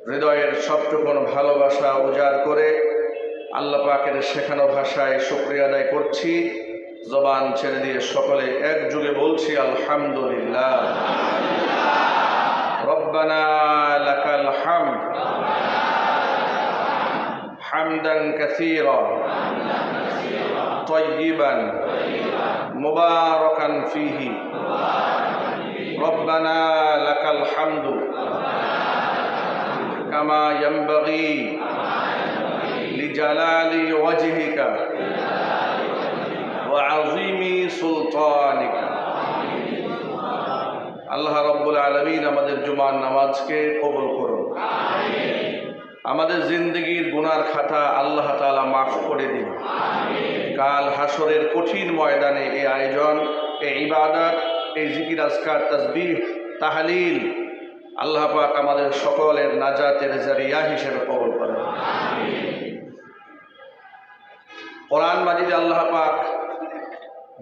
হৃদয়ের সবটুকুন ভালোবাসা উজাড় করে আল্লাহ পাকের শেখানো ভাষায় শুকরিয়া আদায় করছি। জবান ছেড়ে দিয়ে সকলে একযোগে বলছি আলহামদুলিল্লাহ। রব্বানা লাকাল হামদ হামদান কাসীরা তাইয়িবান মুবারাকান ফীহি রব্বানা লাকাল হামদু কামা ইয়ানবাগী লিজালালি ওয়াজহিকা ওয়া আযীমি সুলতানিকা। আল্লাহ রাব্বুল আলামিন আমাদের জুমার নামাজকে কবুল করুন। আমাদের জিন্দগির গুনার খাতা আল্লাহ তাআলা মাফ করে দিন। কাল হাসরের কঠিন ময়দানে এই আয়োজন, এই ইবাদত, এই জিকির, আজকার, তাসবিহ, তাহলিল আল্লাহ পাক আমাদের সকলের নাজাতের জারিয়া হিসেবে কবুল করেন। কোরআন মাজিদে আল্লাহ পাক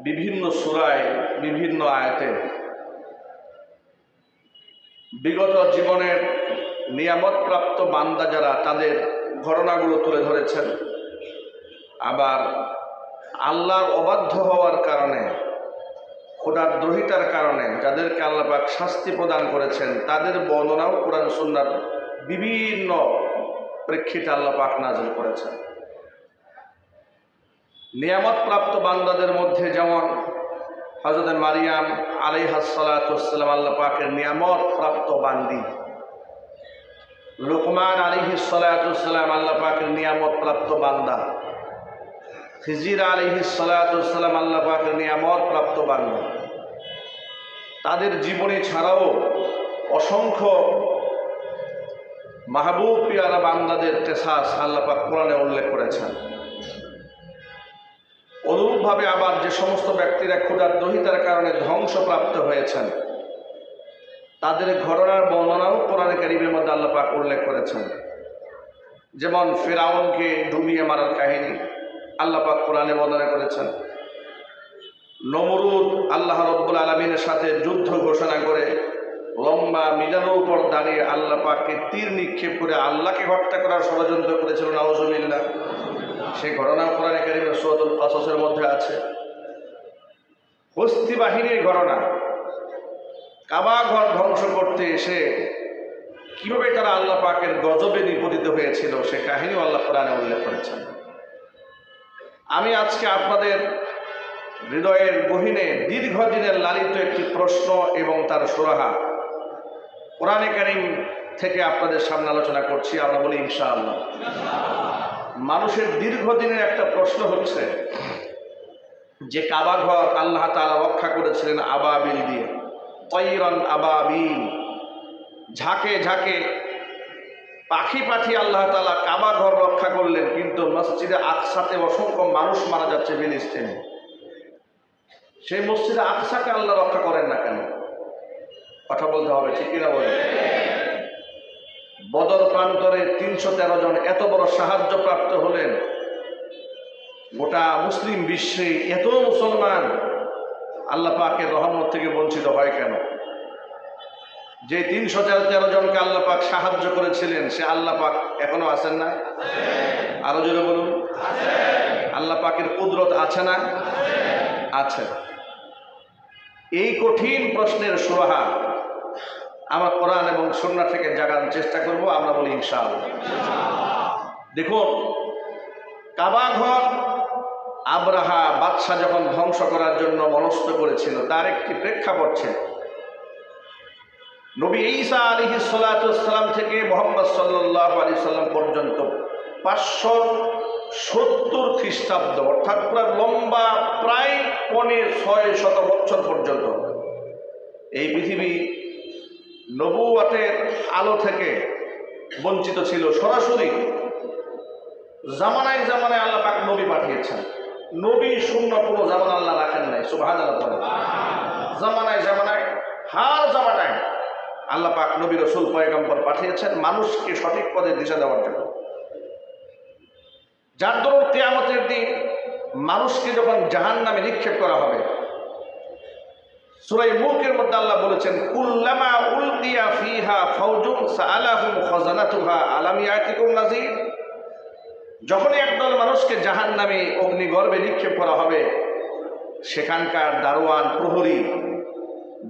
বিভিন্ন সূরায় বিভিন্ন আয়াতে বিগত জীবনের নিয়ামতপ্রাপ্ত বান্দা যারা তাদের ঘটনাগুলো তুলে ধরেছেন। আবার আল্লাহর অবাধ্য হওয়ার কারণে, খোদার দ্রোহিতার কারণে যাদেরকে আল্লাহ পাক শাস্তি প্রদান করেছেন তাদের বর্ণনাও কোরআন সুন্নাহর বিভিন্ন প্রেক্ষিতে আল্লাহ পাক নাযিল করেছেন। নিয়ামতপ্রাপ্ত বান্দাদের মধ্যে যেমন হযরত মারিয়াম আলাইহাস সালাতু ওয়াসসালাম আল্লাহ পাকের নিয়ামতপ্রাপ্ত বান্দি, লুকমান আলাইহিস সালাতু ওয়াসসালাম আল্লাহ পাকের নিয়ামতপ্রাপ্ত বান্দা, খিজির আলাইহিস সালাতু ওয়াসসালাম আল্লাহ পাকের নিয়ামতপ্রাপ্ত বান্দা। তাদের জীবনী ছাড়াও অসংখ্য মাহবুব পিয়ারা বান্দাদের কিসাস আল্লাহ পাক কোরআনে উল্লেখ করেছেন। অনুরূপভাবে আবার যে সমস্ত ব্যক্তিরা খোদার দ্রোহিতার কারণে ধ্বংসপ্রাপ্ত হয়েছেন তাদের ঘটনার বর্ণনাও কোরআনে কারীমের মধ্যে আল্লাহ পাক উল্লেখ করেছেন। যেমন ফিরআউনকে ডুবিয়ে মারার কাহিনী আল্লাহ পাক কোরআনে বর্ণনা করেছেন। নমরুদ আল্লাহ রাব্বুল আলামিনের সাথে যুদ্ধ ঘোষণা করে লম্বা মিনারের উপর দাঁড়িয়ে আল্লাহ পাককে তীর নিক্ষেপ করে আল্লাহকে হত্যা করার ষড়যন্ত্র করেছিল, নাউজুবিল্লাহ। সেই ঘটনা কোরআনে কারীমের সূরাতুল কাসাসের মধ্যে আছে। হস্তি বাহিনীর ঘটনা, কাবা ঘর ধ্বংস করতে এসে কিভাবে তারা আল্লাহ পাকের গজবে নিপতিত হয়েছিল সে কাহিনীও আল্লাহ কোরআনে উল্লেখ করেছেন। আমি আজকে আপনাদের হৃদয়ের গহীনে দীর্ঘদিনের লালিত একটি প্রশ্ন এবং তার সুরাহা কোরআনে কারীম থেকে আপনাদের সামনে আলোচনা করছি। আমরা বলি ইনশাআল্লাহ। মানুষের দীর্ঘদিনের একটা প্রশ্ন হচ্ছে যে কাবা ঘর আল্লাহ তাআলা রক্ষা করেছিলেন আবাবিল দিয়ে, তয়রান আবাবিল, ঝাঁকে ঝাঁকে পাখি পাখি আল্লাহ তাআলা কাবা ঘর রক্ষা করলেন, কিন্তু মসজিদে আকসাতে অসংখ্য মানুষ মারা যাচ্ছে ফিলিস্তিনে। সেই মসজিদে আকসাকে আল্লাহ রক্ষা করেন না কেন? কথা বলতে হবে, ঠিক কিনা বলেন? বদর প্রান্তরে ৩১৩ জন এত বড় সাহায্য প্রাপ্ত হলেন, গোটা মুসলিম বিশ্বে এত মুসলমান আল্লাহ পাকের রহমত থেকে বঞ্চিত হয় কেন? যে ৩১৩ জনকে আল্লাহ পাক সাহায্য করেছিলেন সে আল্লাহ পাক এখনো আছেন না? আরো জোরে বলুন, আল্লাহ পাকের কুদরত আছে না? আছে। এই কঠিন প্রশ্নের সুরাহা আমরা কোরআন এবং সুন্নাহ থেকে জাগানোর চেষ্টা করব। আমরা বলি ইনশাআল্লাহ। দেখুন, কাবা ঘর আবরাহা বাদশাহ যখন ধ্বংস করার জন্য মনস্থ করেছিল তার একটি প্রেক্ষাপট ছিল। নবী ঈসা আলাইহিস সালাতু ওয়াস সালাম থেকে মুহাম্মদ সাল্লাল্লাহু আলাইহি সাল্লাম পর্যন্ত 570 খ্রিস্টাব্দ, অর্থাৎ প্রায় লম্বা প্রায় 600 বছর পর্যন্ত এই পৃথিবী নবুয়তের আলো থেকে বঞ্চিত ছিল। সরাসরি জামানায় জামানায় আল্লাহ পাক নবী পাঠিয়েছেন। নবী শূন্য কোনো জামানা আল্লাহ রাখেন নাই। সুবহানাল্লাহ। জামানায় জামানায়, হার জামানায় আল্লাহ পাক নবী রাসূল পয়গম্বর পাঠিয়েছেন মানুষকে সঠিক পথে দিশা দেওয়ার জন্য। যার দরুন কিয়ামতের দিন মানুষকে যখন জাহান্নামে নিক্ষেপ করা হবে, সূরা মুলকের মধ্যে আল্লাহ বলেছেন, কুল্লামা উলকিয়া ফিহা ফাওজুন সাআলাহুম খাজানাতুহা সাদুহা আলাম ইয়াতিকুম নাযীর। যখনই একদল মানুষকে জাহান্নামে অগ্নিগর্ভে নিক্ষেপ করা হবে, সেখানকার দারোয়ান প্রহরী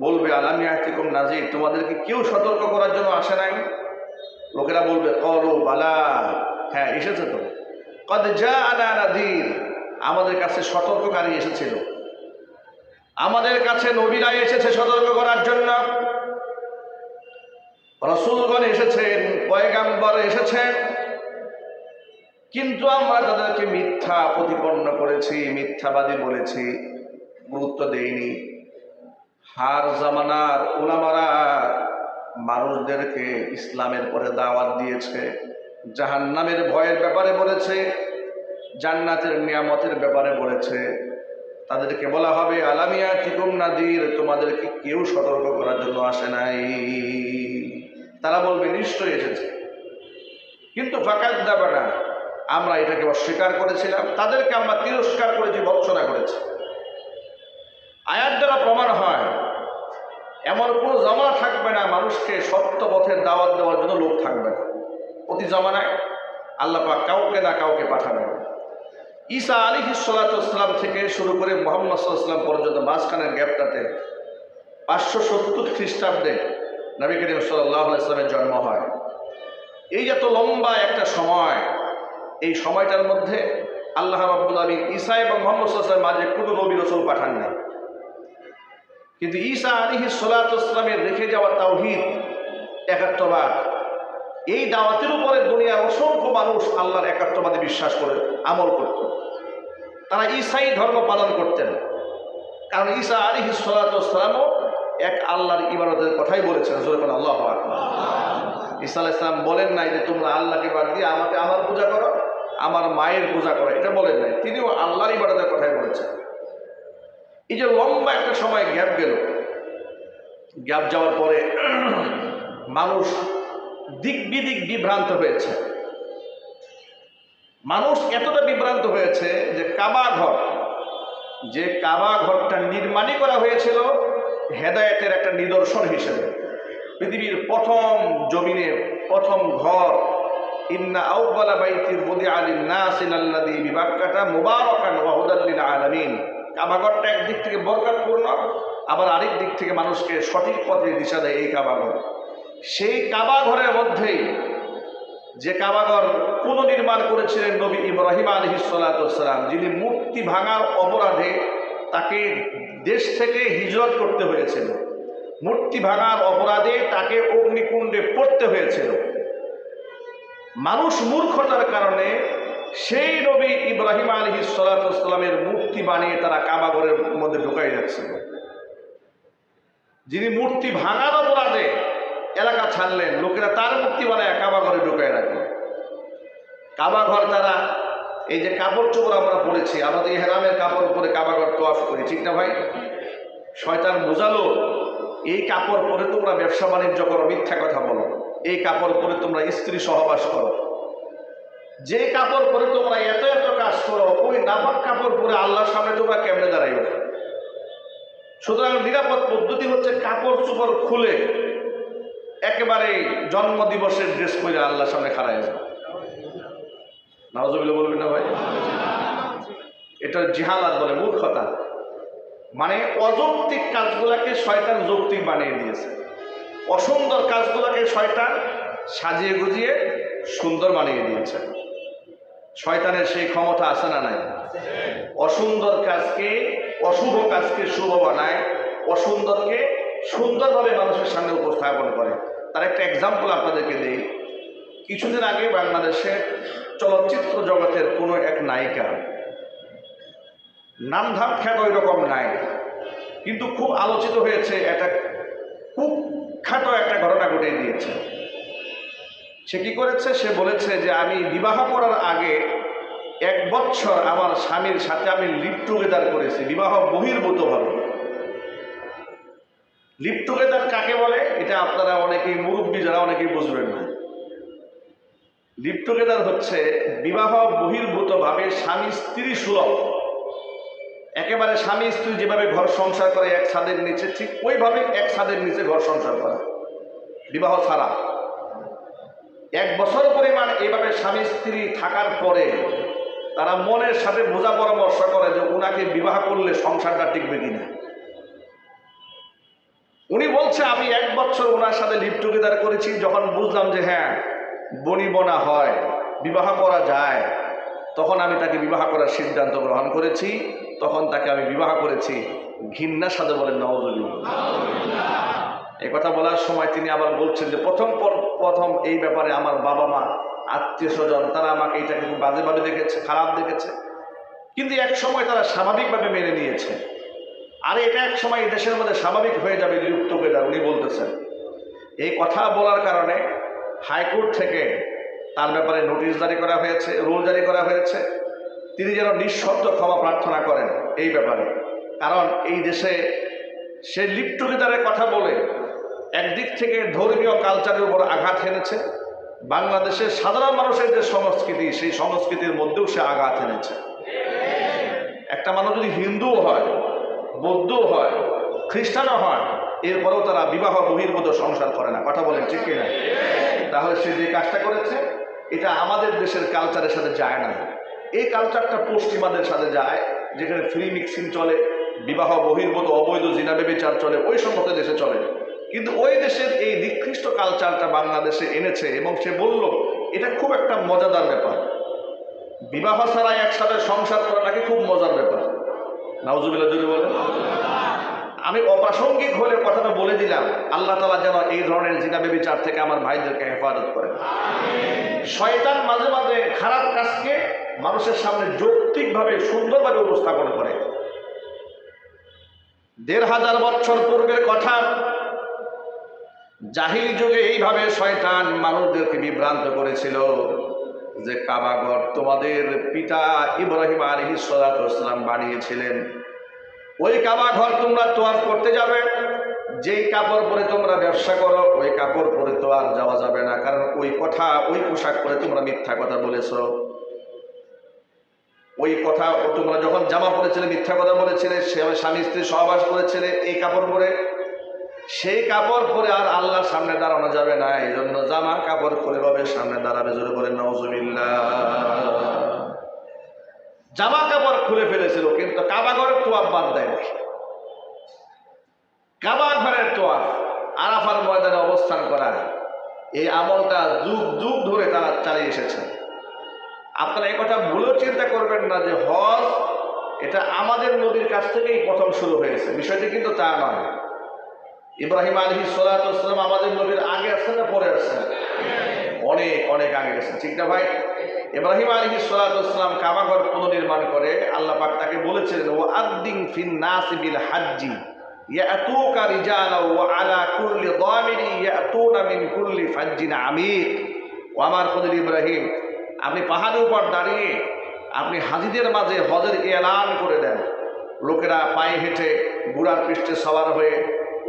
বলবে আলাম ইয়াতিকুম নাযীর, তোমাদেরকে কেউ সতর্ক করার জন্য আসে নাই? লোকেরা বলবে ক্বালু বালা, হ্যাঁ এসেছে তো। ক্বাদ জাআনা নাযীর, আমাদের কাছে সতর্ককারী এসেছিল, আমাদের কাছে নবীরা এসেছে সতর্ক করার জন্য, রাসূলগণ এসেছেন, পয়গাম্বর এসেছেন, কিন্তু আমরা তাদেরকে মিথ্যা প্রতিপন্ন করেছি, মিথ্যাবাদী বলেছি, গুরুত্ব দেইনি। হার জামানার উলামারা মানুষদেরকে ইসলামের পরে দাওয়াত দিয়েছে, জাহান্নামের ভয়ের ব্যাপারে বলেছে, জান্নাতের নিয়ামতের ব্যাপারে বলেছে। তাদেরকে বলা হবে আলাম ইয়াতিকুম নাযীর, তোমাদেরকে কেউ সতর্ক করার জন্য আসে নাই। তারা বলবে নিশ্চয়ই এসেছে, কিন্তু ফাকাযযাবানা, আমরা এটাকে অস্বীকার করেছিলাম, তাদেরকে আমরা তিরস্কার করেছি, ভৎসনা করেছি। আয়াত দ্বারা প্রমাণ হয় এমন কোনো জামানা থাকবে না মানুষকে সত্য পথের দাওয়াত দেওয়ার জন্য লোক থাকবে না। প্রতি জামানায় আল্লাহ পাক কাউকে না কাউকে পাঠাবেন। ঈসা আলাইহিস সালাতু ওয়াস সালাম থেকে শুরু করে মুহাম্মদ সাল্লাল্লাহু আলাইহি ওয়াসাল্লাম পর্যন্ত মাঝখানের গ্যাপটাতে 570 খ্রিস্টাব্দে নবী করিম সাল্লাল্লাহু আলাইহি ওয়াসাল্লামের জন্ম হয়। এই এত লম্বা একটা সময়, এই সময়টার মধ্যে আল্লাহ রাব্বুল আলামিন ঈসা এবং মুহাম্মদ সাল্লাল্লাহু আলাইহি ওয়াসাল্লামের মাঝে কোনো নবী রাসূল পাঠান নাই। কিন্তু ঈসা আলাইহিস সালাতু ওয়াস সালামের রেখে যাওয়া তাওহীদ, একাত্মবাদ, এই দাওয়াতের উপরে দুনিয়ার অসংখ্য মানুষ আল্লাহর একাত্মবাদে বিশ্বাস করে আমল করত। তারা ঈসাই ধর্ম পালন করতেন, কারণ ঈসা আলাইহিস সালাতু ওয়াস সালামও এক আল্লাহর ইবাদতের কথাই বলেছেন। জোরে বলেন আল্লাহু আকবার। ঈসা আলাইহিস সালাম বলেন নাই যে তোমরা আল্লাহকে বাদ দিয়ে আমাকে আমার পূজা করো, আমার মায়ের পূজা করো, এটা বলেন নাই। তিনিও আল্লাহর ইবাদতের কথাই বলেছেন। এই যে লম্বা একটা সময় গ্যাপ গেল, গ্যাপ যাওয়ার পরে মানুষ দিক বিদিক বিভ্রান্ত হয়েছে। মানুষ এতটা বিভ্রান্ত হয়েছে যে কাবা ঘর, যে কাবা ঘরটা নির্মাণই করা হয়েছিল হেদায়েতের একটা নিদর্শন হিসেবে, পৃথিবীর প্রথম জমিনে প্রথম ঘর, ইন্না আউওয়ালা বাইতিন বুদিআ লিন-নাসি লাল্লাযী বিবাক্কাতা মুবারাকান ওয়া হুদাল লিল আলামিন। কাবা ঘরটা একদিক থেকে বরকতপূর্ণ, আবার আরেক দিক থেকে মানুষকে সঠিক পথে দিশা দেয় এই কাবা ঘর। সেই কাবা ঘরের মধ্যেই, যে কাবাঘর পুনর্নির্মাণ করেছিলেন নবী ইব্রাহিম আলাইহিস সালাতু ওয়াস সালাম, যিনি মূর্তি ভাঙার অপরাধে তাকে দেশ থেকে হিজরত করতে হয়েছিল, মূর্তি ভাঙার অপরাধে তাকে অগ্নিকুণ্ডে পড়তে হয়েছিল। মানুষ মূর্খতার কারণে সেই নবী ইব্রাহিম আলাইহিস সালাতু ওয়াস সালামের মূর্তি বানিয়ে তারা কাবাঘরের মধ্যে ঢুকাই যাচ্ছিল। যিনি মূর্তি ভাঙার অপরাধে এলাকা ছাড়লেন, লোকেরা তার মূর্তি বানায় কাবাঘরে ঢুকায় রাখে। কাবাঘর তারা, এই যে কাপড় চোপড় আমরা পরেছি, আমাদের ইহরামের কাপড় পরে কাবাঘর তোয়াফ করি, ঠিক না ভাই? শয়তান বোঝালো এই কাপড় পরে তোমরা ব্যবসা বাণিজ্য করো, মিথ্যা কথা বলো, এই কাপড় পরে তোমরা স্ত্রী সহবাস করো, যে কাপড় পরে তোমরা এত এত কাজ করো, ওই নাপাক কাপড় পরে আল্লাহর সামনে তোমরা কেমনে দাঁড়াইবে? সুতরাং নিরাপদ পদ্ধতি হচ্ছে কাপড় চোপড় খুলে একেবারে জন্মদিবসের ড্রেস পরে আল্লাহর সামনে খাড়ায় যাও। নাউজুবিল্লাহ বলবেন না ভাই? এটা জিহালাত বলে, মূর্খতা। মানে অযৌক্তিক কাজগুলাকে শয়তান যৌক্তিক বানিয়ে দিয়েছে, অসুন্দর কাজগুলাকে শয়তান সাজিয়ে গুজিয়ে সুন্দর বানিয়ে দিয়েছে। শয়তানের সেই ক্ষমতা আছে না নাই? অসুন্দর কাজকে, অশুভ কাজকে শুভ বানায়, অসুন্দরকে সুন্দরভাবে মানুষের সামনে উপস্থাপন করে। তার একটা এক্সাম্পল আপনাদেরকে দিই। কিছুদিন আগে বাংলাদেশের চলচ্চিত্র জগতের কোনো এক নায়িকা, নামধাম খ্যাত ওই রকম নাই, কিন্তু খুব আলোচিত হয়েছে, একটা খুব খ্যাত একটা ঘটনা ঘটে দিয়েছে। সে কি করেছে? সে বলেছে যে আমি বিবাহ করার আগে 1 বছর আমার স্বামীর সাথে আমি লিভ টুগেদার করেছি, বিবাহ বহির্ভূতভাবে। লিভ টুগেদার কাকে বলে এটা আপনারা অনেকেই, মুরব্বী যারা, অনেকেই বুঝবেন না। লিভ টুগেদার হচ্ছে বিবাহ বহির্ভূতভাবে স্বামী স্ত্রী সুলভ, একেবারে স্বামী স্ত্রী যেভাবে ঘর সংসার করে এক ছাদের নিচে, ঠিক ওইভাবে এক ছাদের নিচে ঘর সংসার করা, বিবাহ ছাড়া। 1 বছর পরিমাণ এইভাবে স্বামী স্ত্রী থাকার পরে তারা মনের সাথে বোঝা পরামর্শ করে যে উনাকে বিবাহ করলে সংসারটা টিকবে কিনা। উনি বলছে আমি 1 বছর ওনার সাথে লিভ টুগেদার করেছি, যখন বুঝলাম যে হ্যাঁ বনিবনা হয়, বিবাহ করা যায়, তখন আমি তাকে বিবাহ করার সিদ্ধান্ত গ্রহণ করেছি, তখন তাকে আমি বিবাহ করেছি। ঘৃণার সাথে বলেন নাউযুবিল্লাহ। এই কথা বলার সময় তিনি আবার বলছেন যে প্রথম এই ব্যাপারে আমার বাবা মা আত্মীয় স্বজন তারা আমাকে এটাকে খুব বাজেভাবে দেখেছে, খারাপ দেখেছে, কিন্তু এক সময় তারা স্বাভাবিকভাবে মেনে নিয়েছে। আর এটা এক সময় এই দেশের মধ্যে স্বাভাবিক হয়ে যাবে, লিপ্ত হয়ে যাবে, উনি বলতেছেন। এই কথা বলার কারণে হাইকোর্ট থেকে তার ব্যাপারে নোটিশ জারি করা হয়েছে, রুল জারি করা হয়েছে, তিনি যেন নিঃশর্ত ক্ষমা প্রার্থনা করেন এই ব্যাপারে। কারণ এই দেশে সে লিভ টুগেদারের কথা বলে একদিক থেকে ধর্মীয় কালচারের উপর আঘাত এনেছে, বাংলাদেশের সাধারণ মানুষের যে সংস্কৃতি সেই সংস্কৃতির মধ্যেও সে আঘাত এনেছে। একটা মানুষ যদি হিন্দুও হয়, বৌদ্ধও হয়, খ্রিস্টানও হয়, এরপরেও তারা বিবাহ বহির্ভূত সংসার করে না। কথা বলেন ঠিক কিনা? তাহলে সে যে কাজটা করেছে এটা আমাদের দেশের কালচারের সাথে যায় না। এই কালচারটা পশ্চিমাদের সাথে যায়, যেখানে ফ্রি মিক্সিং চলে, বিবাহ বহির্ভূত অবৈধ জিনা ব্যভিচার চলে, ওই সমস্ত দেশে চলে। কিন্তু ওই দেশের এই নিকৃষ্ট কালচারটা বাংলাদেশে এনেছে এবং সে বলল এটা খুব একটা মজাদার ব্যাপার, বিবাহ ছাড়া একসাথে সংসার করা নাকি খুব মজার ব্যাপার। নাউজুবিল্লাহ যদি বলেন। আমি অপ্রাসঙ্গিক হলে কথাটা বলে দিলাম, আল্লাহ তাআলা যেন এই ধরনের জিনা ব্যভিচার থেকে আমার ভাইদেরকে হেফাজত করেন। শয়তান মাঝে মাঝে খারাপ কাজকে মানুষের সামনে যৌক্তিকভাবে সুন্দরভাবে উপস্থাপন করে। ১৫০০ বছর পূর্বের কথা, জাহিলি যুগে এইভাবে শয়তান মানুষদেরকে বিভ্রান্ত করেছিল যে কাবা ঘর তোমাদের পিতা ইব্রাহিম আলাইহিস সালাতু ওয়াস সালাম বানিয়েছিলেন, ওই কাবা ঘর তোমরা তোয়াফ করতে যাবে, যেই কাপড় পরে তোমরা ব্যবসা করো ওই কাপড় পরে তো আর যাওয়া যাবে না, কারণ ওই কথা ওই পোশাক পরে তোমরা মিথ্যা কথা বলেছ। ওই কথা তোমরা যখন জামা পরেছিলে মিথ্যা কথা বলেছিলে, স্বামী স্ত্রী সহবাস করেছিলে এই কাপড় পরে, সেই কাপড় পরে আর আল্লাহর সামনে দাঁড়ানো যাবে না, এই জন্য জামা কাপড় পরে রবের সামনে দাঁড়াবে। জোরে বলেন নাউজুবিল্লাহ। জামা কাপড় খুলে ফেলেছিল, কিন্তু কাবা ঘরের তোয়াফ বাদ দেয়নি। কাবা ঘরের তোয়াফ, আরাফার ময়দানে অবস্থান করা, এই আমলটা যুগ যুগ ধরে তারা চালিয়ে এসেছে। আপনারা এই কথা ভুলেও চিন্তা করবেন না যে হজ এটা আমাদের নবীর কাছ থেকেই প্রথম শুরু হয়েছে, বিষয়টি কিন্তু তা নয়। ইব্রাহিম আলাইহিস সালাতু ওয়াস সালাম আমাদের নবীর আগে আসছেন না পরে আসছেন? অনেক অনেক আগে গেছেন, ঠিক না ভাই? ইব্রাহিম আলাইহিস সালাতু ওয়াস সালাম কাবা ঘর পুনর্নির্মাণ করে আল্লাহ পাক তাকে বলেছিলেন ওয়াআদ্দিন ফিন নাসি বিল হাজ্জি ইয়াতুকা রিজালাও ওয়া আলা কুল্লি দামিরি ইয়াতুনা মিন কুল্লি ফাজ্জিন আমিক। ও আমার খলিল ইব্রাহিম, আপনি পাহাড়ের উপর দাঁড়িয়ে আপনি হাজিদের মাঝে হজের এলান করে দেন। লোকেরা পায়ে হেঁটে ঘোড়ার পৃষ্ঠে সওয়ার হয়ে,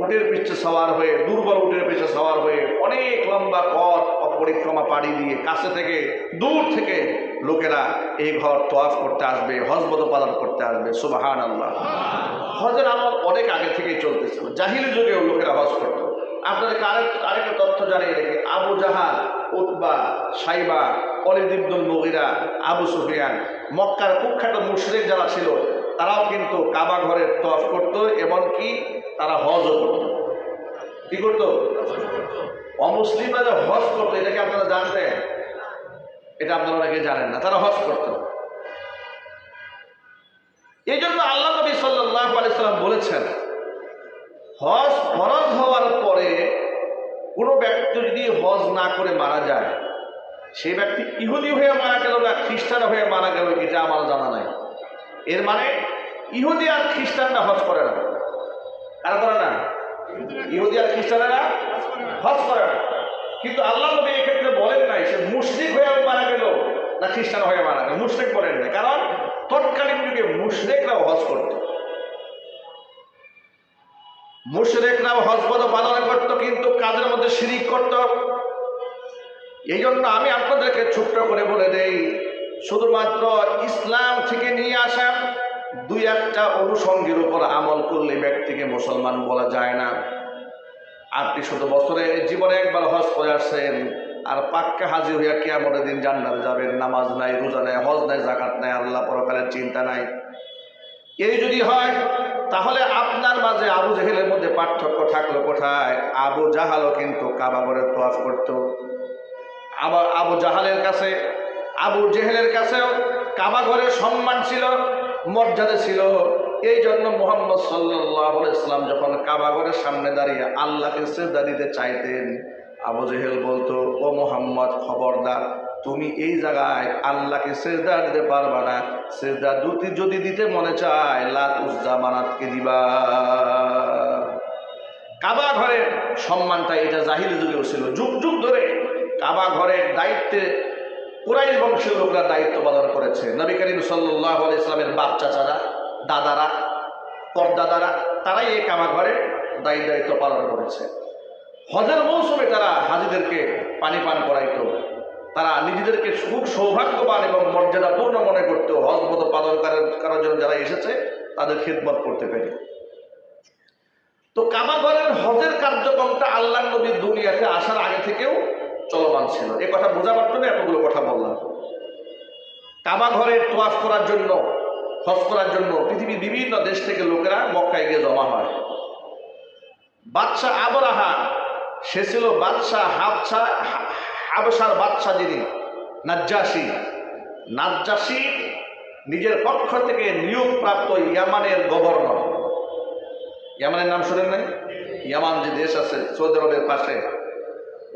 উটের পৃষ্ঠে সওয়ার হয়ে, দুর্বল উটের পৃষ্ঠে সওয়ার হয়ে অনেক লম্বা পথ পরিক্রমা পাড়ি দিয়ে কাছে থেকে দূর থেকে লোকেরা এই ঘর তোয়াফ করতে আসবে, হজবত পালন করতে আসবে। সুবহানাল্লাহ। হজের আমল অনেক আগে থেকেই চলতেছিল, জাহিলি যুগেও লোকেরা হজ করত। আপনাদেরকে আরেকটা তথ্য জানিয়ে রেখে, আবু জাহাল, উতবা, সাইবা, ওয়ালিদ ইবনুল মুগিরা, আবু সুফিয়ান, মক্কার কুখ্যাত মুশরিক যারা ছিল তারাও কিন্তু কাবা ঘরের তওয়াফ করত, এমনকি তারা হজও করত। কি করত? অমুসলিমরা যে হজ করতো এটা কি আপনারা জানতেন? এটা আপনারা অনেকে জানেন না, তারা হজ করত। এই জন্য আল্লাহ নবী সাল্লাল্লাহু আলাইহি সাল্লাম বলেছেন হজ ফরজ হওয়ার পরে কোনো ব্যক্তি যদি হজ না করে মারা যায়, সেই ব্যক্তি ইহুদি হয়ে মারা গেল না খ্রিস্টান হয়ে মারা গেল এটা আমার জানা নাই। এর মানে ইহুদি আর খ্রিস্টানরা হজ করে না। কারা করে না? ইহুদি আর খ্রিস্টানেরা হজ করে না। কিন্তু আল্লাহ নবী এক্ষেত্রে বলেন নাই সে মুশরিক হয়ে মারা গেল না খ্রিস্টান হয়ে মারা গেল, মুশরিক বলেন নাই, কারণ তৎকালীন যুগে মুশরিকরাও হজ করত। মুশরিকরাও হজ পালন করত, কিন্তু কাজের মধ্যে শিরিক করত। এই জন্য আমি আপনাদেরকে ছোট্ট করে বলে দেই, শুধুমাত্র ইসলাম থেকে নিয়ে আসা দুই একটা অনুষঙ্গের উপর আমল করলে ব্যক্তিকে মুসলমান বলা যায় না। আপনি শুধু বছরে জীবনে একবার হজ করে আসছেন, আর পাক্কা হাজির হইয়া কিয়ামতের দিন জান্নাতে যাবেন। নামাজ নাই, রোজা নাই, হজ নাই, যাকাত নাই, আল্লাহ পরকালের চিন্তা নাই। এই যদি হয় তাহলে আপনার মাঝে আবু জেহেলের মধ্যে পার্থক্য থাকলো কোথায়? আবু জাহালও কিন্তু কাবা ঘরের তওয়াফ করত। আবার আবু জেহেলের কাছেও কাবা ঘরের সম্মান ছিল, মর্যাদা ছিল। এই জন্য মুহাম্মদ সাল্লাল্লাহু আলাইহি ওয়াসাল্লাম যখন কাবা ঘরের সামনে দাঁড়িয়ে আল্লাহকে সিজদা দিতে চাইতেন, আবু জেহেল বলতো, ও মুহাম্মদ খবরদার, তুমি এই জায়গায় আল্লাহকে সিজদা দিতে পারবা না। সিজদা যদি দিতে মনে চায় লাত উজ্জা মানাতকে দিবা। কাবা ঘরের সম্মানটা এটা জাহিলি যুগেও ছিল। যুগ যুগ ধরে কাবা ঘরের দায়িত্বে কুরাইশ বংশের লোকরা দায়িত্ব পালন করেছে। নবী করিম সাল্লাল্লাহু আলাইহি ওয়াসাল্লামের বাপ চাচারা, দাদারা, পরদাদারা, তারাই এই কাবা ঘরে দায়িত্ব পালন করেছে। হজের মৌসুমে তারা হাজিদেরকে পানি পান করাইতো। তারা নিজেদেরকে খুব সৌভাগ্যবান এবং মর্যাদাপূর্ণ মনে করত হজ মতো পালন করার জন্য যারা এসেছে তাদের খিদমত করতে পেরে। তো কাবা ঘরের হজের কার্যক্রমটা আল্লাহর নবী দুনিয়াতে আসার আগে থেকেও চলমান ছিল। এ কথা বোঝাবার জন্য এতগুলো কথা বললাম। কাবা ঘরের তওয়াফ করার জন্য, হজ করার জন্য পৃথিবীর বিভিন্ন দেশ থেকে লোকেরা মক্কায় গিয়ে জমা হয়। বাদশাহ আবরাহা, সে ছিল বাদশাহ হাবশার বাদশাহ, যিনি নাজ্জাশী নিজের পক্ষ থেকে নিয়োগপ্রাপ্ত ইয়ামানের গভর্নর। ইয়ামানের নাম শুনেন নাই? ইয়ামান যে দেশ আছে সৌদি আরবের পাশে,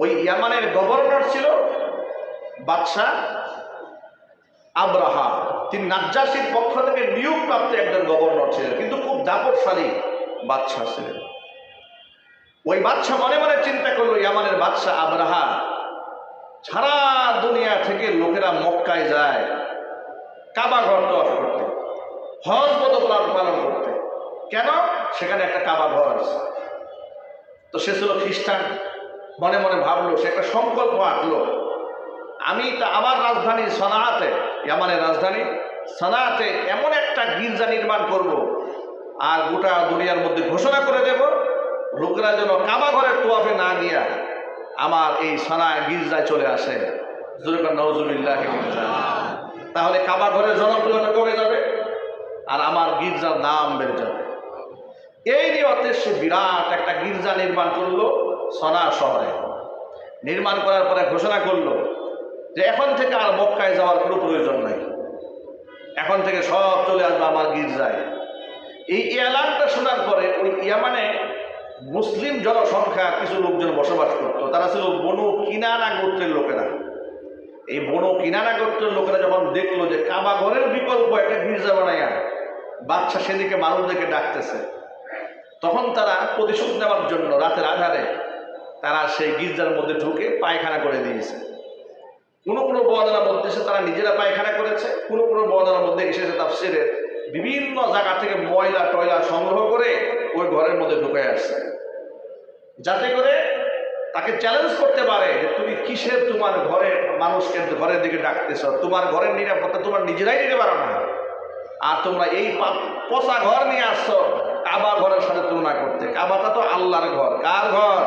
ওই ইয়ামানের গভর্নর ছিল বাদশাহ আবরাহা। তিনি নাজ্জাশীর পক্ষ থেকে নিয়োগপ্রাপ্ত একজন গভর্নর ছিলেন, কিন্তু খুব দাপটশালী বাদশাহ ছিলেন। ওই বাদশাহ মনে মনে চিন্তা করলো, ইয়ামানের বাদশাহ আবরাহা, সারা দুনিয়া থেকে লোকেরা মক্কায় যায় কাবা ঘর তওয়াফ করতে, হজ মতো পালন করতে, কেন সেখানে একটা কাবা ঘর আছে? তো সে ছিল খ্রিস্টান। মনে মনে ভাবলো, সে একটা সংকল্প আঁকলো, আমি তা আমার রাজধানী সানাআতে, ইয়ামানের রাজধানী সানাআতে এমন একটা গির্জা নির্মাণ করব, আর গোটা দুনিয়ার মধ্যে ঘোষণা করে দেব, লোকেরা যেন কাবা ঘরের তওয়াফে না গিয়া আমার এই সানায় গির্জায় চলে আসে। নাউজুবিল্লাহ। তাহলে কাবা ঘরের জনপ্রিয়তা কমে যাবে আর আমার গির্জার নাম বেড়ে যাবে। এই নিয়তে সে বিরাট একটা গির্জা নির্মাণ করলো সানা শহরে। নির্মাণ করার পরে ঘোষণা করলো যে এখন থেকে আর মক্কায় যাওয়ার কোনো প্রয়োজন নাই, এখন থেকে সব চলে আসবে আমার গির্জায়। এই এলানটা শোনার পরে ওই ইয়ামানে মুসলিম জনসংখ্যা কিছু লোকজন বসবাস করত। তারা ছিল বনু কিনানা গোত্রের লোকেরা। এই বনু কিনানা গোত্রের লোকেরা যখন দেখলো যে কাবা ঘরের বিকল্প একটা গির্জা বানাইয়া বাদশা সেদিকে মানুষদেরকে ডাকতেছে, তখন তারা প্রতিশোধ নেওয়ার জন্য রাতের আধারে তারা সেই গির্জার মধ্যে ঢুকে পায়খানা করে দিয়েছে। কোনো কোনো বর্ণনার মধ্যে এসে তারা নিজেরা পায়খানা করেছে, কোনো কোনো বর্ণনার মধ্যে এসেছে তাফসীরে বিভিন্ন জায়গা থেকে ময়লা টয়লা সংগ্রহ করে ওই ঘরের মধ্যে ঢুকে আসছে, যাতে করে তাকে চ্যালেঞ্জ করতে পারে যে তুমি কিসের তোমার ঘরে মানুষকে ঘরের দিকে ডাকতেছ, তোমার ঘরের নিরাপত্তা তোমার নিজেরাই নিতে পারো না, আর তোমরা এই পচা ঘর নিয়ে আসছো কাবা ঘরের সাথে তুলনা করতে। কাবাটা তো আল্লাহর ঘর। কার ঘর?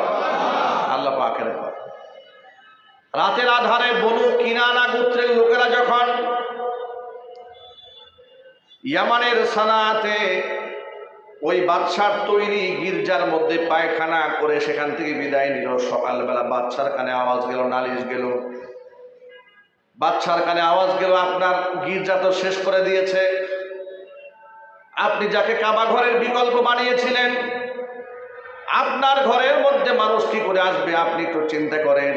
আল্লাহ পাকের ঘর। রাতের আধারে বনু কিনানা গোত্রের লোকেরা যখন ইয়ামানের সানাতে ওই বাদশার তৈরি গির্জার মধ্যে পায়খানা করে সেখান থেকে বিদায় নিল, সকালবেলা বাদশার কানে আওয়াজ গেল, নালিশ গেল, বাদশার কানে আওয়াজ গেল, আপনার গির্জা তো শেষ করে দিয়েছে, আপনি যাকে কাবা ঘরের বিকল্প বানিয়েছিলেন আপনার ঘরের মধ্যে মানুষ কি করে আসবে? আপনি একটু চিন্তা করেন,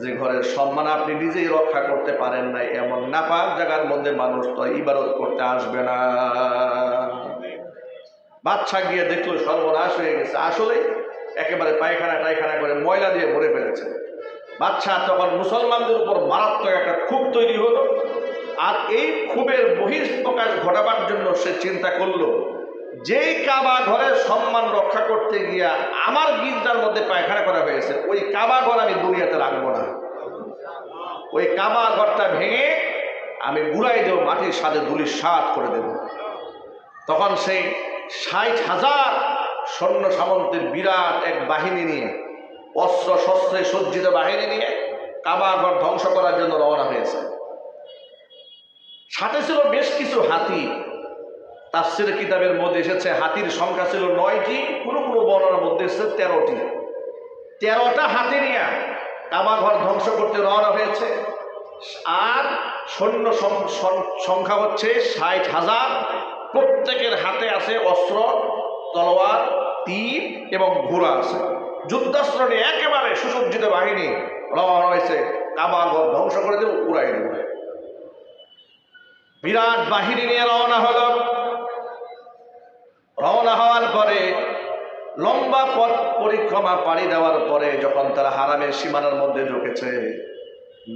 যে ঘরের সম্মান আপনি নিজেই রক্ষা করতে পারেন না, এমন নাপাক জায়গার মধ্যে মানুষ তো ইবাদত করতে আসবে না। বাদশা গিয়ে দেখলো সর্বনাশ হয়ে গেছে, আসলে একেবারে পায়খানা টায়খানা করে ময়লা দিয়ে ভরে ফেলেছে। বাদশা তখন মুসলমানদের উপর মারাত্মক একটা ক্ষোভ তৈরি হলো, আর এই ক্ষোভের বহিঃপ্রকাশ ঘটাবার জন্য সে চিন্তা করলো, যেই কাবা ঘরের সম্মান রক্ষা করতে গিয়া আমার গির্জার মধ্যে পায়খানা করা হয়েছে, ওই কাবা ঘর আমি দুনিয়াতে রাখবো না, ওই কাবা ঘরটা ভেঙে আমি গুড়াই দেব, মাটির সাথে ধুলির সাত করে দেব। তখন সেই 60,000 সৈন্য সামন্তের বিরাট এক বাহিনী নিয়ে, অস্ত্র শস্ত্রে সজ্জিত বাহিনী নিয়ে কাবা ঘর ধ্বংস করার জন্য রওনা হয়েছে। সাথে ছিল বেশ কিছু হাতি। তাফসীর কিতাবের মধ্যে এসেছে হাতির সংখ্যা ছিল 9টি, কোনো কোনো বর্ণনার মধ্যে এসেছে 13টি। 13টা হাতি নিয়ে কাবা ঘর ধ্বংস করতে রওনা হয়েছে। আর সৈন্য সংখ্যা হচ্ছে 60,000। প্রত্যেকের হাতে আছে অস্ত্র, তলোয়ার, তীর এবং ঘোড়া আছে। যুদ্ধাস্ত্র নিয়ে একেবারে সুসজ্জিত বাহিনী রওনা হয়েছে কাবা ঘর ধ্বংস করে দেবে, উড়াই দেবে। বিরাট বাহিনী নিয়ে রওনা হলো। রওনা হওয়ার পরে লম্বা পথ পরিক্রমা পাড়ি দেওয়ার পরে যখন তারা হারামের সীমানার মধ্যে ঢুকেছে,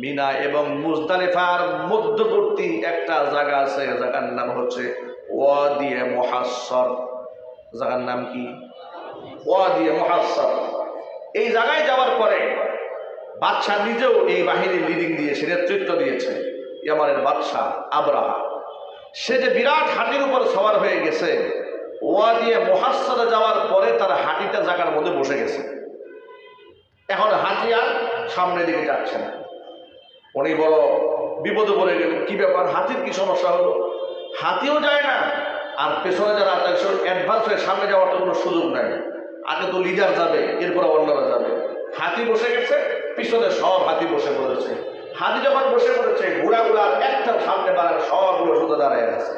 মিনা এবং মুজদালিফার মধ্যবর্তী একটা জায়গা আছে, জায়গার নাম হচ্ছে ওয়াদিয়ে মুহাসসর। জায়গার নাম কি? ওয়াদিয়ে মুহাসসর। এই জায়গায় যাওয়ার পরে বাদশাহ নিজেও এই বাহিনীর লিডিং দিয়েছে, নেতৃত্ব দিয়েছে। ইয়ামানের বাদশাহ আবরাহা, সে যে বিরাট হাতির উপর সওয়ার হয়ে গেছে, ওয়াদিয়ে মুহাসসরে যাওয়ার পরে তার হাতিটা জায়গার মধ্যে বসে গেছে। এখন হাতি আর সামনের দিকে যাচ্ছে না। উনি বড় বিপদে পড়ে গেলেন। কি ব্যাপার, হাতির কি সমস্যা হলো? হাতিও যায় না, আর পেছনে যারা অ্যাডভান্স হয়ে সামনে যাওয়ার তো কোনো সুযোগ নাই। আগে তো লিডার যাবে, এরপর অন্যরা যাবে। হাতি বসে গেছে, পিছনে সব হাতি বসে পড়েছে। হাতি যখন বসে পড়েছে, ঘোড়াগুলো একটা সামনে বাড়ায়, সবগুলো শুধু দাঁড়ায় আছে।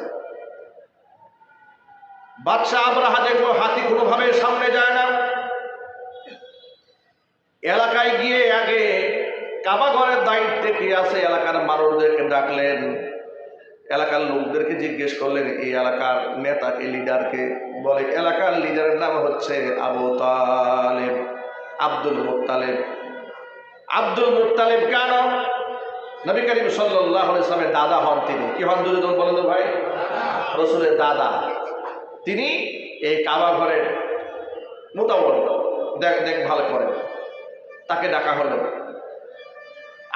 বাদশাহ আবরাহা দেখলো হাতি কোনোভাবে সামনে যায় না। এলাকায় গিয়ে আগে কাবা ঘরের দায়িত্বে কি আছে এলাকার মানুষদেরকে ডাকলেন, এলাকার লোকদেরকে জিজ্ঞেস করলেন এই এলাকার নেতাকে, লিডারকে। বলে এলাকার লিডারের নাম হচ্ছে Abu Taleb, Abdul Muttalib. Abdul Muttalib কেন? নবী করিম সাল্লাল্লাহু আলাইহি ওয়াসাল্লামের দাদা হন তিনি। কি হন দুজন বলেন তো ভাই? রাসূলের দাদা। তিনি এই কাবা ঘরের মোতাবল্লি দেখভাল করেন। তাকে ডাকা হলো।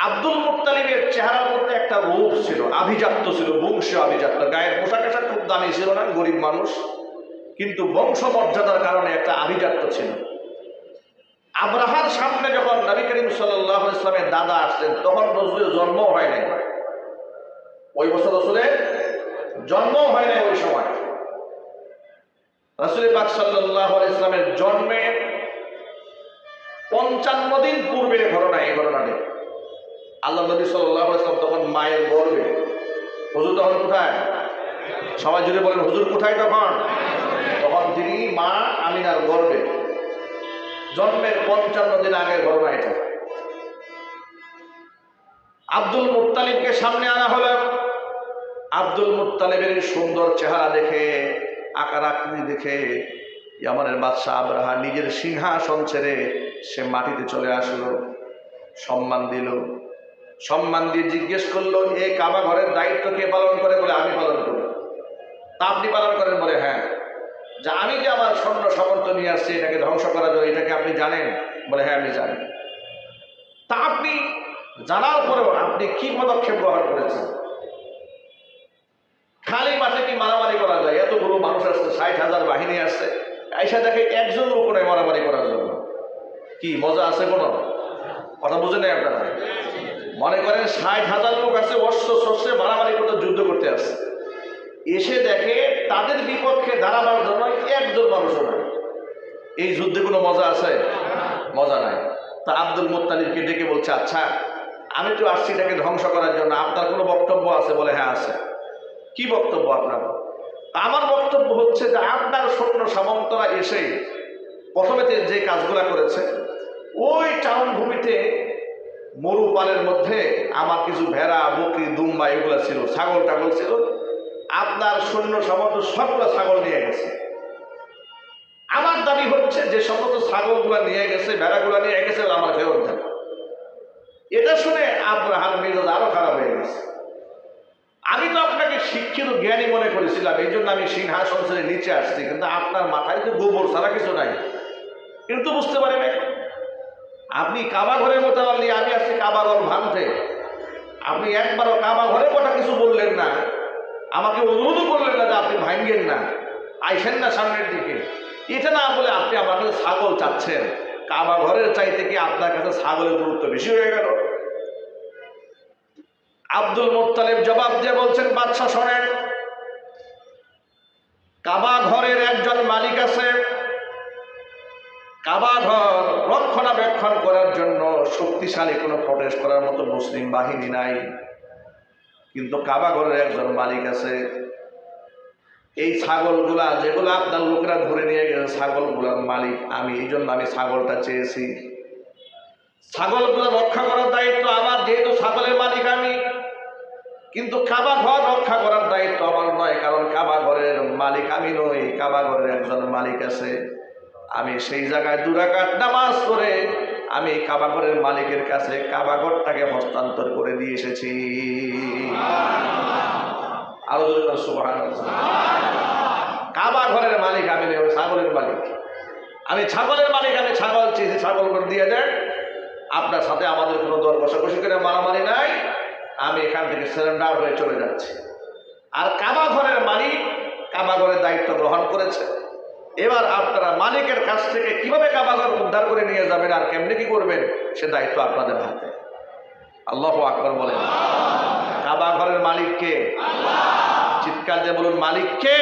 আব্দুল মুত্তালিবের চেহারার মধ্যে একটা রূপ ছিল, আভিজাত্য ছিল, বংশীয় আভিজাত্য। গায়ের পোশাক আশাক খুব দামি ছিল না, গরিব মানুষ, কিন্তু বংশ মর্যাদার কারণে একটা আভিজাত্য ছিল। আবরাহার সামনে যখন নবী করিম সাল্লাল্লাহু আলাইহি ওয়াসাল্লামের দাদা আসলেন, তখন রাসূলের জন্ম হয় নাই। ওই বছর রাসূলের জন্ম হয় নাই। ওই সময় রাসূল পাক সাল্লাল্লাহু আলাইহি ওয়াসাল্লামের জন্মের 55 দিন পূর্বের ঘটনা। এই ঘটনাটি আল্লাহ নবী সাল্লাল্লাহু আলাইহি ওয়াসাল্লাম তখন মায়ের গর্ভে। হুজুর তখন কোথায়? সবাই জুড়ে বলেন, হুজুর কোথায় তখন? তখন তিনি মা আমিনার গর্ভে। জন্মের 55 দিন আগের ঘটনা এটা। আব্দুল মুত্তালিবকে সামনে আনা হলো। আব্দুল মুত্তালিবের সুন্দর চেহারা দেখে, আকার আকৃতি দেখে ইয়ামানের বাদশাহ আবরাহা নিজের সিংহাসন ছেড়ে সে মাটিতে চলে আসলো, সম্মান দিল। সম্মান দিয়ে জিজ্ঞেস করলো, এই কাবা ঘরের দায়িত্ব কে পালন করে? বলে আমি পালন করি। তা আপনি পালন করেন? বলে হ্যাঁ। যে আমি যে আমার সৈন্য সামন্ত নিয়ে আসছি এটাকে ধ্বংস করার জন্য, এটাকে আপনি জানেন? বলে হ্যাঁ আমি জানি। তা আপনি জানার পরেও আপনি কি পদক্ষেপ গ্রহণ করেছেন? খালি মাঠে কি মারামারি করা যায়? এতগুলো মানুষ আসছে, 60,000 বাহিনী আসছে, আইসা দেখে একজন লোক নেই মারামারি করার জন্য। কি মজা আছে কোনো? কথা বুঝে নেই আপনারা? মনে করেন 60,000 লোক আছে, অস্ত্র শস্ত্রে মারামারি করতে, যুদ্ধ করতে আসছে। এসে দেখে তাদের বিপক্ষে দাঁড়াবার জন্য একজন মানুষও নাই। এই যুদ্ধে কোনো মজা আছে? মজা নাই। তা আব্দুল মুত্তালিবকে ডেকে বলছে, আচ্ছা আমি তো আসছি এটাকে ধ্বংস করার জন্য, আপনার কোনো বক্তব্য আছে? বলে হ্যাঁ আছে। কি বক্তব্য আপনার? আমার বক্তব্য হচ্ছে যে আপনার সৈন্য সামন্তরা এসে প্রথমে যে কাজগুলা করেছে, ওই টাউন ভূমিতে মরুপালের মধ্যে আমার কিছু ভেড়া, বকরি, দুম্বা এগুলো ছিল, ছাগল টাগল ছিল। আপনার সৈন্য সামন্ত সবগুলো ছাগল নিয়ে গেছে। আমার দাবি হচ্ছে যে সমস্ত ছাগলগুলো নিয়ে গেছে, ভেড়াগুলো নিয়ে গেছে, আমার ফেরত দেন। এটা শুনে আবরাহার মেজাজ আরো খারাপ হয়ে গেছে। আমি তো আপনাকে শিক্ষিত জ্ঞানী মনে করেছিলাম, এই জন্য আমি সিংহাসন ছেড়ে নিচে আসছি, কিন্তু আপনার মাথায় তো গোবর ছাড়া কিছু নাই। কিন্তু বুঝতে পারি না, আপনি কাবা ঘরের মতো বললি আমি আসছি কাবা ঘর ভাঙতে, আপনি একবারও কাবা ঘরে কথা কিছু বললেন না, আমাকে অনুরোধ করলেন না যে আপনি ভাঙবেন না, আইসেন না সামনের দিকে। এটা না বলে আপনি আমার কাছে ছাগল চাচ্ছেন। কাবা ঘরের চাইতে কি আপনার কাছে ছাগলের গুরুত্ব বেশি হয়ে গেল? আব্দুল মুত্তালিব জবাব দিয়ে বলছেন, বাদশা শোনেন, কাবা ঘরের একজন মালিক আছে। কাবা ঘর রক্ষণাবেক্ষণ করার জন্য শক্তিশালী কোনো প্রটেস্ট করার মতো মুসলিম বাহিনী নাই, কিন্তু কাবা ঘরের একজন মালিক আছে। এই ছাগলগুলা যেগুলো আপনার লোকেরা ধরে নিয়ে গেছে, ছাগলগুলার মালিক আমি, এই জন্য আমি ছাগলটা চেয়েছি। ছাগলগুলো রক্ষা করার দায়িত্ব আমার, যেহেতু ছাগলের মালিক আমি, কিন্তু কাবা ঘর রক্ষা করার দায়িত্ব আমার নয়, কারণ কাবা ঘরের মালিক আমি নই, কাবা ঘরের একজন মালিক আছে। আমি সেই জায়গায় 2 রাকাত নামাজ পড়ে আমি কাবা ঘরের মালিকের কাছে কাবা ঘরটাকে হস্তান্তর করে দিয়ে এসেছি। আরো জোরে সুবহানাল্লাহ। কাবা ঘরের মালিক আমি নই, ছাগলের মালিক আমি, ছাগলের মালিক আমি। ছাগল চেয়েছি, ছাগল করে দিয়ে দেন, আপনার সাথে আমাদের কোনো দর কষাকষি করে মারামারি নাই, আমি এখান থেকে সারেন্ডার হয়ে চলে যাচ্ছি। আর কাবা ঘরের মালিক কাবা ঘরের দায়িত্ব গ্রহণ করেছে। এবার আপনারা মালিকের কাছ থেকে কিভাবে কাবা ঘর উদ্ধার করে নিয়ে যাবেন আর কেমনে কি করবেন, সে দায়িত্ব আপনাদের হাতে। আল্লাহু আকবার বলেন। কাবা ঘরের মালিক কে? চিৎকার দিয়ে বলুন, মালিক কে?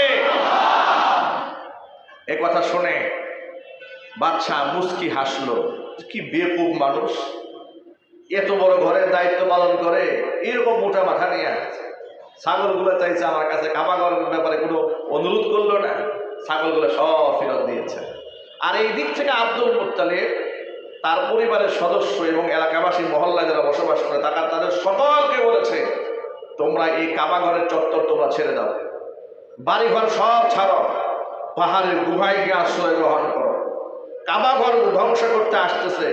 এ কথা শুনে বাদশা মুস্কি হাসলো, কি বেকুব মানুষ, এত বড় ঘরের দায়িত্ব পালন করে এরকম মোটা মাথা নিয়ে ছাগলগুলো চাইছে আমার কাছে, কাবা ঘরের ব্যাপারে কোনো অনুরোধ করলো না, ছাগলগুলো সব ফেরত দিয়েছে। আর এই দিক থেকে আব্দুল মুত্তালিব তার পরিবারের সদস্য এবং এলাকাবাসী মহল্লায় যারা বসবাস করে তাদের সকলকে বলেছে, তোমরা এই কাবা ঘরের চত্বর তোমরা ছেড়ে দাও, বাড়িঘর সব ছাড়ো, পাহাড়ের গুহায় গিয়ে আশ্রয় গ্রহণ করো। কাবা ঘর ধ্বংস করতে আসতেছে,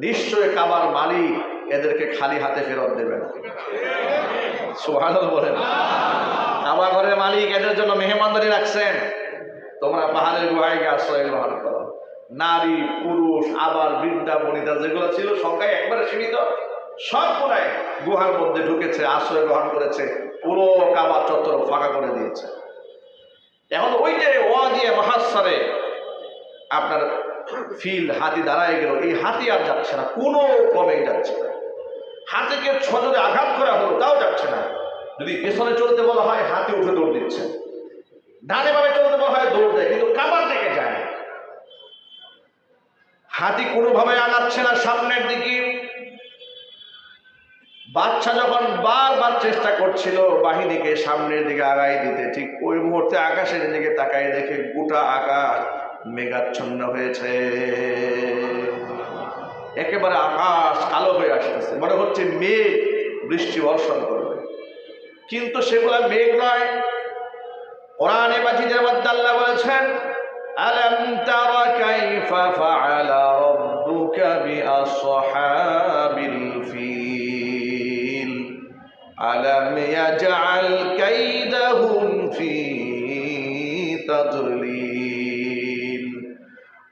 নিশ্চয়ই কাবার মালিক এদেরকে খালি হাতে ফেরত দেবেন। সুবহানাল্লাহ বলেন। কাবা ঘরের মালিক এদের জন্য মেহমানদারি রাখছেন, তোমরা পাহাড়ের গুহায় গিয়ে আশ্রয় গ্রহণ করো। নারী পুরুষ আবার বৃদ্ধা বনিতা যেগুলো ছিল সংখ্যায় একবারে সীমিত, সব পুরায় গুহার মধ্যে ঢুকেছে, আশ্রয় গ্রহণ করেছে, পুরো কাবা চত্বর ফাঁকা করে দিয়েছে। এখন ওই যে ওয়াদিয়ে মুহাসসারে আপনার ফিল্ড হাতি দাঁড়ায় গেল, এই হাতি আর যাচ্ছে না, কোনো কমেই যাচ্ছে না। হাতিকে সজোরে আঘাত করা হলো তাও যাচ্ছে না। যদি পেছনে চলতে বলা হয় হাতি উঠে দৌড় দিচ্ছে, ডানে বামে চলতে বলা হয় দৌড় দেয়, কিন্তু কাবার দিকে যায় না। হাতি কোনোভাবে আগাচ্ছে না সামনের দিকে। বাদশা যখন বারবার চেষ্টা করছিল বাহিনীকে সামনের দিকে আগাই দিতে, ঠিক ওই মুহূর্তে আকাশের দিকে তাকায় দেখে গোটা আকাশ মেঘাচ্ছন্ন হয়েছে, একেবারে আকাশ কালো হয়ে আসতেছে, মনে হচ্ছে মেঘ বৃষ্টি বর্ষণ করবে, কিন্তু সেগুলা মেঘ নয়। কোরআনে মাজিদের মধ্যে আল্লাহ বলেছেন, আলাম তারা কাইফা ফাআলা রাব্বুকা বিআসহাবিল ফিল আলাম ইয়াজআল কাইদাহুম ফি তাদলিল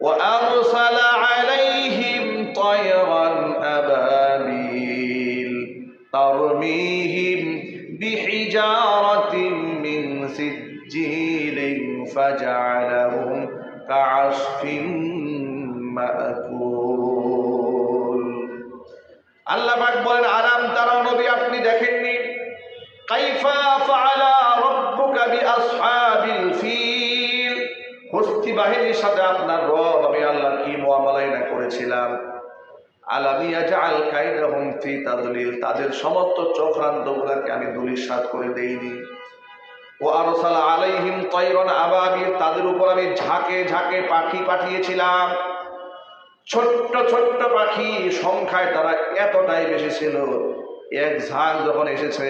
ওয়া আরসালা আলাইহিম তায়রান আবাবিল তারমিহিম বিহিজারাতিন মিন سجيل فجعلهم كعصف مأكول। আল্লাহ পাক বলেন, আলাম তারা, নবী আপনি দেখেননি, কাইফা ফাআলা রাব্বুকা বিআসহাবিল ফিল, হস্তি বাহিনীর সাথে আপনার রব আমি আল্লাহ কি মুআমালাই না করেছিলাম। আলাম ইয়াজআল কাইদাহুম ফি তাদলিল, তাদের সমস্ত চক্রান্তগুলোকে আমি ধূলিসাৎ করে দেইনি। ও আরসালা আলাইহিম তায়রান আবাবিল, তাদের উপর আমি ঝাঁকে ঝাঁকে পাখি পাঠিয়েছিলাম। ছোট্ট ছোট্ট পাখি, সংখ্যায় তারা এতটাই বেশি ছিল, এক ঝাঁক যখন এসেছে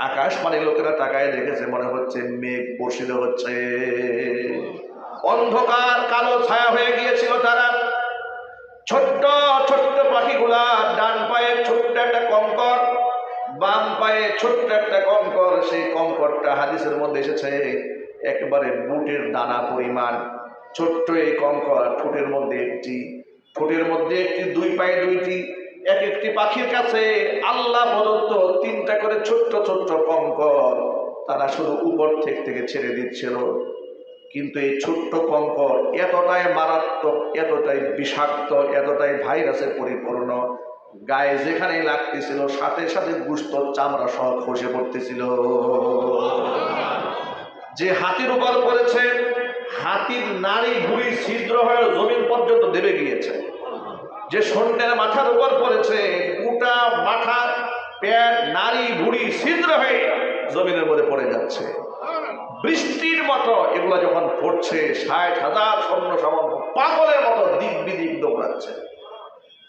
আকাশ পানে লোকেরা তাকায় দেখেছে মনে হচ্ছে মেঘ বর্ষিত হচ্ছে, অন্ধকার কালো ছায়া হয়ে গিয়েছিল। তারা ছোট্ট ছোট্ট পাখিগুলা, ডান পায়ে ছোট্ট একটা কঙ্কর, বাম পায়ে ছোট্ট একটা কঙ্কর, সেই কঙ্করটা হাদিসের মধ্যে এসেছে একেবারে বুটের দানা পরিমাণ ছোট্ট এই কঙ্কর, ঠোঁটের মধ্যে একটি, ঠোঁটের মধ্যে একটি, দুই পায়ে দুইটি। এক একটি পাখির কাছে আল্লাহ প্রদত্ত 3টা করে ছোট্ট ছোট্ট কঙ্কর, তারা শুধু উপর থেকে ছেড়ে দিচ্ছিল। কিন্তু এই ছোট্ট কঙ্কর এতটাই মারাত্মক, এতটাই বিষাক্ত, এতটাই ভাইরাসে পরিপূর্ণ, গায়ে যেখানেই লাগতেছিল সাথে সাথে গুস্ত চামড়া সব খসে পড়তেছিল। যে হাতির উপর পড়েছে, হাতির নাড়ি ভুঁড়ি ছিদ্র হয়ে জমিন পর্যন্ত দেবে গিয়েছে। যে সৈন্যের মাথার উপর পড়েছে, গোটা মাথা পেট নাড়ি ভুঁড়ি ছিদ্র হয়ে জমিনের মধ্যে পড়ে যাচ্ছে। বৃষ্টির মতো এগুলা যখন পড়ছে, 60,000 সৈন্য সামন্ত পাগলের মতো দিক বিদিক দৌড়াচ্ছে।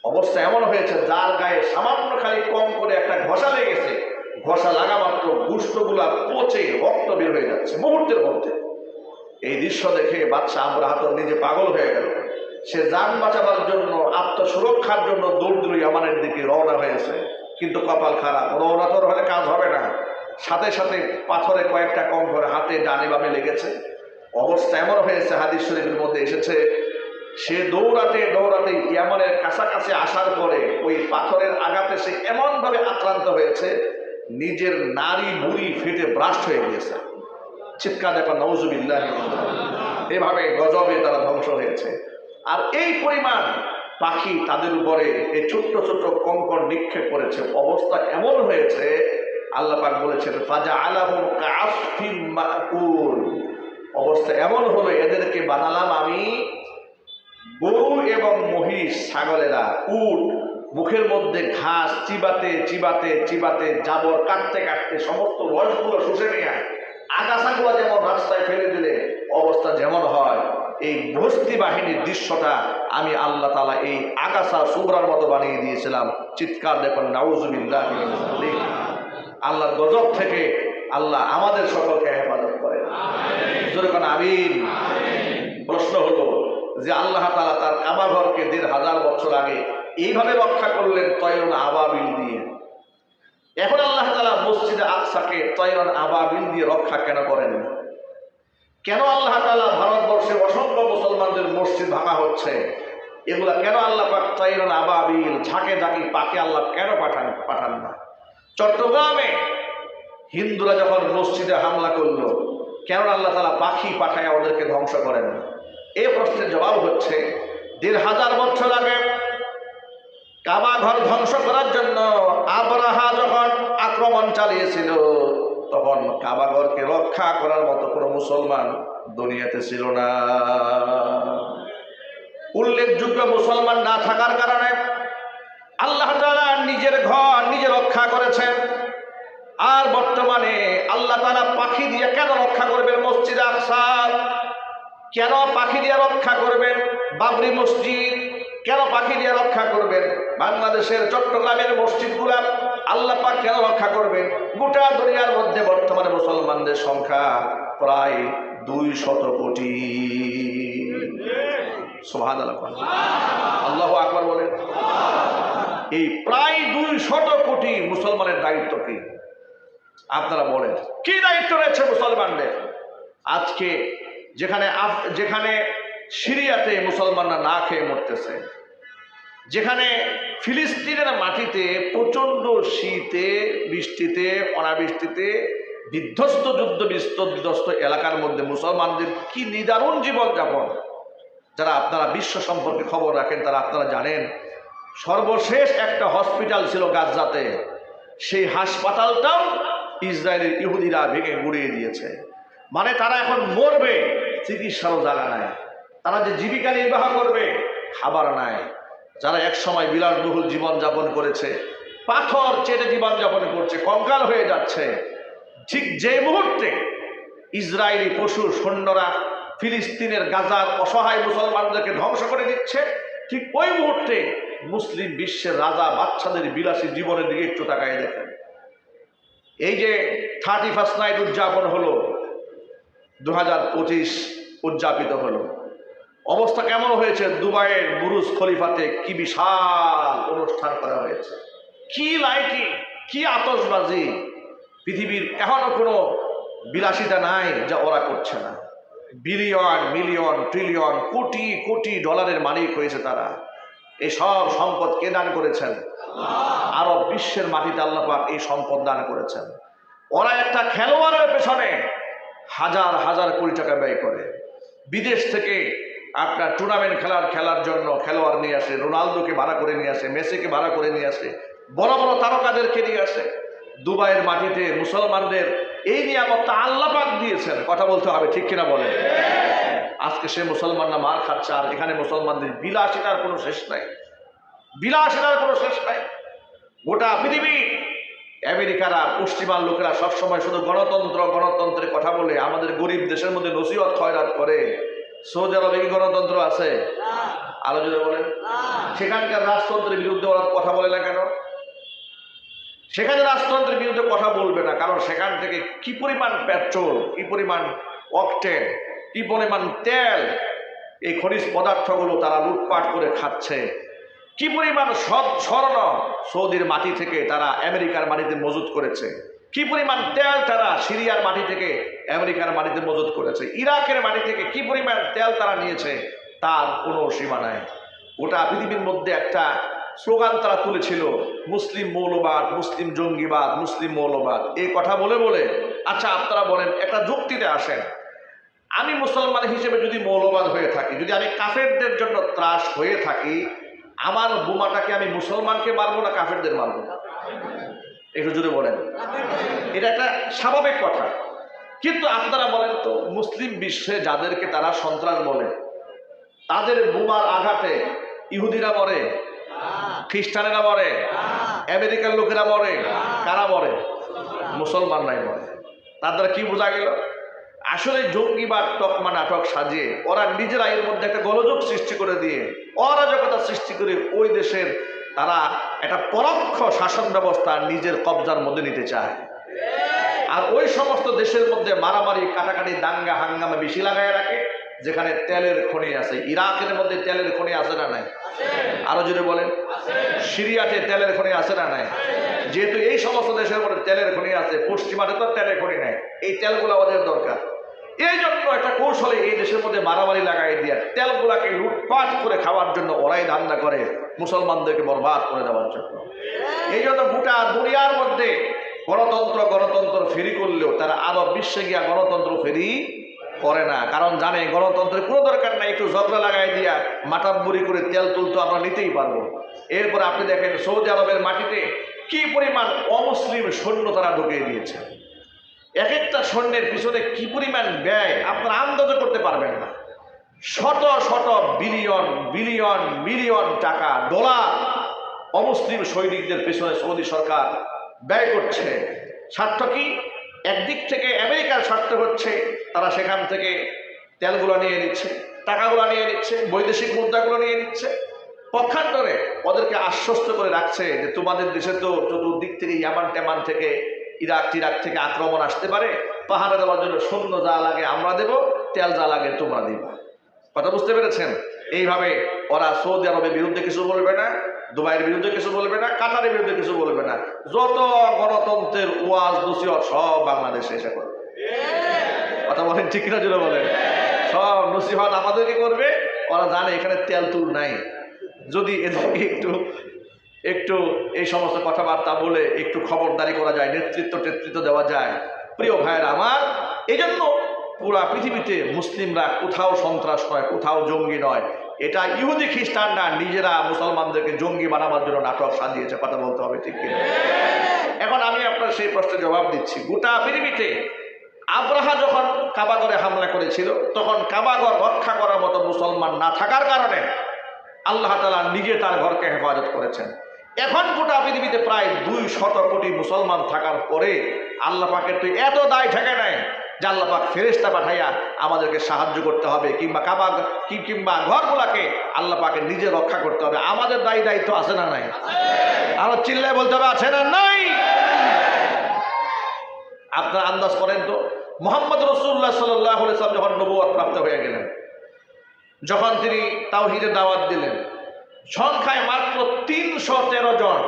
অবস্থা এমন হয়েছে, যার গায়ে সামান্য খালি কম করে একটা ঘষা লেগেছে, ঘষা লাগা মাত্র গুষ্ঠগুলা পচে রক্ত বের হয়ে যাচ্ছে মুহূর্তের মধ্যে। এই দৃশ্য দেখে বাদশা আমরাহাত নিজে পাগল হয়ে গেল। সে যান বাঁচাবার জন্য, আত্মসুরক্ষার জন্য দৌড় দিল ইয়ামানের দিকে রওনা হয়েছে। কিন্তু কপাল খারাপ, রওনা তোর হলে কাজ হবে না। সাথে সাথে পাথরে কয়েকটা কম করে হাতে ডানে বামে লেগেছে। অবস্থা এমন হয়েছে, হাদিস শরীফের মধ্যে এসেছে, সে দৌড়াতে দৌড়াতে ইয়ামানের কাছাকাছি আসার পরে ওই পাথরের আঘাতে সে এমন ভাবে আক্রান্ত হয়েছে, নিজের নাড়ি ভুঁড়ি ফেটে ব্রাস্ট হয়ে গিয়েছে। চিৎকার দেখো নাউজুবিল্লাহ। এভাবে গজবে তারা ধ্বংস হয়েছে। আর এই পরিমাণ পাখি তাদের উপরে এই ছোট্ট ছোট্ট কঙ্কর নিক্ষেপ করেছে। অবস্থা এমন হয়েছে, আল্লাহ পাক বলেছেন ফাজআলাহুম কাআসফিন মাকুল। অবস্থা এমন হলো, এদেরকে বানালাম আমি গরু এবং মহিষ, ছাগলেরা, উট, মুখের মধ্যে ঘাস চিবাতে চিবাতে চিবাতে, জাবর কাটতে কাটতে সমস্ত রসগুলো শুষে নিয়ে আগাছাগুলো যেমন রাস্তায় ফেলে দিলে অবস্থা যেমন হয়, এই বস্তি বাহিনীর দৃশ্যটা আমি আল্লাহ তাআলা এই আগাছা সুবরার মতো বানিয়ে দিয়েছিলাম। চিৎকার দেখুন নাউজুবিল্লাহ। আল্লাহর গজব থেকে আল্লাহ আমাদের সকলকে হেফাজত করেন। যেরকম আমিন। প্রশ্ন হলো যে আল্লাহ তাআলা তার কাবা ঘরকে ১৫০০ বছর আগে এইভাবে রক্ষা করলেন তয়রুন আবাবিল দিয়ে, এখন আল্লাহ তাআলা মসজিদে আকসাকে তয়রুন আবাবিল দিয়ে রক্ষা কেন করেন? কেন আল্লাহ তাআলা ভারতবর্ষে অসংখ্য মুসলমানদের মসজিদ ভাঙা হচ্ছে, এগুলা কেন আল্লাহ পাক তয়রুন আবাবিল ঝাঁকে ঝাঁকি পাকে আল্লাহ কেন পাঠান না? চট্টগ্রামে হিন্দুরা যখন মসজিদে হামলা করলো, কেন আল্লাহ তাআলা পাখি পাঠায় ওদেরকে ধ্বংস করেন? এই প্রশ্নের জবাব হচ্ছে, ১৫০০ বছর আগে কাবা ঘর ধ্বংস করার জন্য আবরাহা যখন আক্রমণ চালিয়েছিল, তখন কাবা ঘরকে রক্ষা করার মতো কোনো মুসলমান দুনিয়াতে ছিল না। উল্লেখযোগ্য মুসলমান না থাকার কারণে আল্লাহ তাআলা নিজের ঘর নিজে রক্ষা করেছেন। আর বর্তমানে আল্লাহ তাআলা পাখি দিয়ে কেন রক্ষা করবেন মসজিদ আকসা? কেন পাখি দিয়ে রক্ষা করবেন বাবরি মসজিদ? কেন পাখি দিয়ে রক্ষা করবেন বাংলাদেশের চট্টগ্রামের মসজিদগুলা? আল্লাহ পাক কেন রক্ষা করবেন? গোটা দুনিয়ার মধ্যে বর্তমানে মুসলমানদের সংখ্যা প্রায় ২০০ কোটি। সুবহানাল্লাহ, আল্লাহু আকবার বলেন। এই প্রায় ২০০ কোটি মুসলমানের দায়িত্ব কি? আপনারা বলেন, কি দায়িত্ব রয়েছে মুসলমানদের? আজকে যেখানে সিরিয়াতে মুসলমানরা না খেয়ে মরতেছে, যেখানে ফিলিস্তিনের মাটিতে প্রচন্ড শীতে, বৃষ্টিতে, অনাবৃষ্টিতে বিধ্বস্ত যুদ্ধ বিধ্বস্ত এলাকার মধ্যে মুসলমানদের কি নিদারুণ জীবনযাপন। যারা আপনারা বিশ্ব সম্পর্কে খবর রাখেন তারা আপনারা জানেন, সর্বশেষ একটা হসপিটাল ছিল গাজাতে, সেই হাসপাতালটাও ইসরায়েলের ইহুদিরা ভেঙে গুড়িয়ে দিয়েছে। মানে তারা এখন মরবে, চিকিৎসারও জায়গা নাই। তারা যে জীবিকা নির্বাহ করবে, খাবার নাই। যারা এক সময় বিলাসবহুল জীবনযাপন করেছে, পাথর চেটে জীবনযাপন করছে, কঙ্কাল হয়ে যাচ্ছে। ঠিক যে মুহূর্তে ইসরায়েলি পশু সৈন্যরা ফিলিস্তিনের গাজার অসহায় মুসলমানদেরকে ধ্বংস করে দিচ্ছে, ঠিক ওই মুহূর্তে মুসলিম বিশ্বের রাজা বাচ্চাদের বিলাসী জীবনের দিকে একটু তাকায় দেখেন। এই যে 31st নাইট উদযাপন হলো, 2025 উদযাপিত হলো, অবস্থা কেমন হয়েছে? দুবাইয়ের বুরুজ খলিফাতে কি বিশাল অনুষ্ঠান করা হয়েছে, কি লাইটিং, কি আতশবাজি। পৃথিবীর এখনো কোনো বিলাসিতা নাই যা ওরা করছে না। Billion, million, trillion, crore crore ডলারের মালিক হয়েছে তারা। এই সব সম্পদ কে দান করেছেন? আরব বিশ্বের মাটিতে আল্লাহ পাক এই সম্পদ দান করেছেন। ওরা একটা খেলোয়াড়ের পেছনে হাজার হাজার কোটি টাকা ব্যয় করে। বিদেশ থেকে আপনার টুর্নামেন্ট খেলার জন্য খেলোয়াড় নিয়ে আসে, রোনালদোকে ভাড়া করে নিয়ে আসে, মেসিকে ভাড়া করে নিয়ে আসে, বড় বড় তারকাদেরকে নিয়ে আসে। দুবাইয়ের মাটিতে মুসলমানদের এই নিয়ামতটা আল্লাহ পাক দিয়েছেন, কথা বলতে হবে, ঠিক কিনা বলেন? আজকে সে মুসলমানরা মার খাচ্ছে, আর এখানে মুসলমানদের বিলাসিতার কোনো শেষ নাই, বিলাসিতার কোনো শেষ নাই। গোটা পৃথিবী আমেরিকারা, পশ্চিমার লোকেরা সবসময় শুধু গণতন্ত্রের কথা বলে আমাদের গরিব দেশের মধ্যে নসিহত খয়রাত করে। সৌদি আরবে কি গণতন্ত্র আছে? আরো যদি বলেন, সেখানকার রাজতন্ত্রের বিরুদ্ধে ওরা কথা বলে না কেন? সেখানে রাজতন্ত্রের বিরুদ্ধে কথা বলবে না, কারণ সেখান থেকে কি পরিমাণ পেট্রোল, কি পরিমাণ অকটেন, কি পরিমাণ তেল, এই খনিজ পদার্থগুলো তারা লুটপাট করে খাচ্ছে। কি পরিমাণ স্বর্ণ সৌদির মাটি থেকে তারা আমেরিকার মাটিতে মজুত করেছে, কি পরিমাণ তেল তারা সিরিয়ার মাটি থেকে আমেরিকার মাটিতে মজুত করেছে, ইরাকের মাটি থেকে কি পরিমাণ তেল তারা নিয়েছে, তার কোনো সীমা নাই। গোটা পৃথিবীর মধ্যে একটা স্লোগান তারা তুলেছিল, মুসলিম মৌলবাদ, মুসলিম জঙ্গিবাদ, মুসলিম মৌলবাদ, এই কথা বলে বলে। আচ্ছা আপনারা বলেন, একটা যুক্তিতে আসেন, আমি মুসলমান হিসেবে যদি মৌলবাদ হয়ে থাকি, যদি আমি কাফেরদের জন্য ত্রাস হয়ে থাকি, আমার বোমাটাকে আমি মুসলমানকে মারবো না কাফেরদের মারবো? একটু জুড়ে বলেন। এটা একটা স্বাভাবিক কথা। কিন্তু আপনারা বলেন তো, মুসলিম বিশ্বে যাদেরকে তারা সন্ত্রাস বলে, তাদের বোমার আঘাতে ইহুদিরা মরে, খ্রিস্টানেরা মরে, আমেরিকার লোকেরা মরে, কারা মরে? মুসলমানরাই মরে। তার দ্বারা কি বোঝা গেল? আসলে জঙ্গিবাদ তকমা নাটক সাজিয়ে ওরা নিজেরা এর মধ্যে একটা গোলযোগ সৃষ্টি করে দিয়ে অরাজকতা সৃষ্টি করে ওই দেশের তারা একটা পরোক্ষ শাসন ব্যবস্থা নিজের কবজার মধ্যে নিতে চায়। আর ওই সমস্ত দেশের মধ্যে মারামারি, কাটাকাটি, দাঙ্গা হাঙ্গামা বেশি লাগায় রাখে যেখানে তেলের খনি আছে। ইরাকের মধ্যে তেলের খনি আছে না নাই? আরো যদি বলেন, সিরিয়াতে তেলের খনি আছে না নাই? যেহেতু এই সমস্ত দেশের মধ্যে তেলের খনি আছে, পশ্চিমাতে তো তেলের খনি নাই, এই তেলগুলো ওদের দরকার। এই জন্য একটা কৌশলে এই দেশের মধ্যে মারামারি লাগাই দিয়ে তেলগুলাকে লুটপাট করে খাওয়ার জন্য ওরাই ধান্দা করে, মুসলমানদেরকে বরবাদ করে দেওয়ার জন্য। এই জন্য গোটা দুনিয়ার মধ্যে গণতন্ত্র ফেরি করলেও তারা আরব বিশ্বে গিয়া গণতন্ত্র ফেরি করে না, কারণ জানে গণতন্ত্রের কোনো দরকার নাই, একটু ঝগড়া লাগাই দিয়া মাটাব্বুরি করে তেল তুলতো আমরা নিতেই পারবো। এরপর আপনি দেখেন সৌদি আরবের মাটিতে কি পরিমাণ অমুসলিম সৈন্য তারা ঢুকিয়ে দিয়েছে। এক একটা সৈন্যের পিছনে কি পরিমাণ ব্যয় আপনারা আন্দাজ করতে পারবেন না। শত শত বিলিয়ন বিলিয়ন মিলিয়ন টাকা, ডলার অমুসলিম সৈনিকদের পিছনে সৌদি সরকার ব্যয় করছে। স্বার্থ কি? একদিক থেকে আমেরিকার স্বার্থ হচ্ছে তারা সেখান থেকে তেলগুলো নিয়ে নিচ্ছে, টাকাগুলো নিয়ে নিচ্ছে, বৈদেশিক মুদ্রাগুলো নিয়ে নিচ্ছে। পক্ষান্তরে ওদেরকে আশ্বস্ত করে রাখছে যে তোমাদের দেশে তো চতুর্দিক থেকে ইয়ামান টেমান থেকে ইরাক টিরাক থেকে আক্রমণ আসতে পারে, পাহাড়ে দেওয়ার জন্য সৈন্য যা লাগে আমরা দেব, তেল যা লাগে তোমরা দিবা। কথা বুঝতে পেরেছেন? এইভাবে ওরা সৌদি আরবের বিরুদ্ধে কিছু বলবে না, দুবাইয়ের বিরুদ্ধে কিছু বলবে না, কাতারের বিরুদ্ধে কিছু বলবে না। যত গণতন্ত্রের ওয়াজ নসিহত সব বাংলাদেশে এসে করবে। কথা বলেন ঠিক না? জোরে বলেন। সব নসিহত আমাদেরকে করবে। ওরা জানে এখানে তেল তুল নাই, যদি এদেরকে একটু এই সমস্ত কথাবার্তা বলে একটু খবরদারি করা যায়, নেতৃত্ব দেওয়া যায়। প্রিয় ভাইয়েরা আমার, এই জন্য পুরা পৃথিবীতে মুসলিমরা কোথাও সন্ত্রাস নয়, কোথাও জঙ্গি নয়। এটা ইহুদি খ্রিস্টানরা নিজেরা মুসলমানদেরকে জঙ্গি বানাবার জন্য নাটক সাজিয়েছে। কথা বলতে হবে, ঠিক কিনা? এখন আমি আপনার সেই প্রশ্নের জবাব দিচ্ছি। গোটা পৃথিবীতে আব্রাহা যখন কাবাগরে হামলা করেছিল, তখন কাবাগর রক্ষা করার মতো মুসলমান না থাকার কারণে আল্লাহ তাআলা নিজে তার ঘরকে হেফাজত করেছেন। এখন গোটা পৃথিবীতে প্রায় 200 কোটি মুসলমান থাকার পরে আল্লাহ পাকের তো এত দায় ঠেকে নেয় যে আল্লাহ পাক ফেরেশতা পাঠাইয়া আমাদেরকে সাহায্য করতে হবে, কিংবা ঘরগুলাকে আল্লাহ পাকে নিজে রক্ষা করতে হবে। আমাদের দায়িত্ব আছে না নাই? আরো চিল্লায় বলতে হবে, আছে না নাই? আপনারা আন্দাজ করেন তো, মুহাম্মদ রাসূলুল্লাহ সাল্লাল্লাহু আলাইহি ওয়াসাল্লাম যখন নবুয়ত প্রাপ্ত হয়ে গেলেন, যখন তিনি তাওহীদের দাওয়াত দিলেন, সংখ্যায় মাত্র 313 জন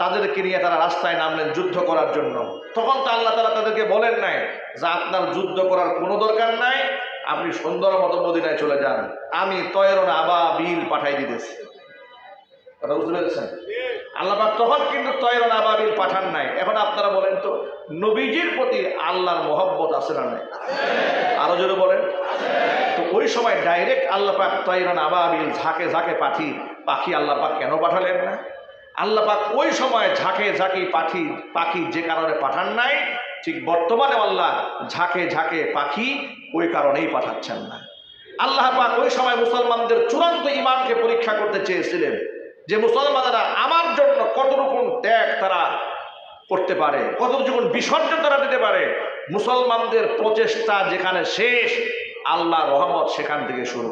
তাদেরকে নিয়ে তারা রাস্তায় নামলেন যুদ্ধ করার জন্য। তখন তো আল্লাহ তাআলা তাদেরকে বলেন নাই যে আপনার যুদ্ধ করার কোনো দরকার নাই, আপনি সুন্দর মতো মদিনায় চলে যান, আমি তয়রন আবাবিল পাঠাই দিতেছি। কথা বুঝতে পেরেছেন? আল্লাহ পাক তখন কিন্তু তয়রন আবাবিল পাঠান নাই। এখন আপনারা বলেন তো, নবীজির প্রতি আল্লাহর মহব্বত আছে না নাই? আরো জোরে বলেন। তো ওই সময় ডাইরেক্ট আল্লাহ পাক তাইরান আবাবিল ঝাঁকে ঝাঁকে পাখি আল্লাহ পাক কেন পাঠালেন না? আল্লাহ পাক ওই সময় ঝাঁকে ঝাঁকে পাখি যে কারণে পাঠান নাই, ঠিক বর্তমানে আল্লাহ ঝাঁকে ঝাঁকে পাখি ওই কারণেই পাঠাচ্ছেন না। আল্লাহ পাক ওই সময় মুসলমানদের চূড়ান্ত ঈমানকে পরীক্ষা করতে চেয়েছিলেন, যে মুসলমানেরা আমার জন্য কতটুকু ত্যাগ তারা করতে পারে, কতটুকু বিসর্জন তারা দিতে পারে। মুসলমানদের প্রচেষ্টা যেখানে শেষ, আল্লাহর রহমত সেখান থেকে শুরু।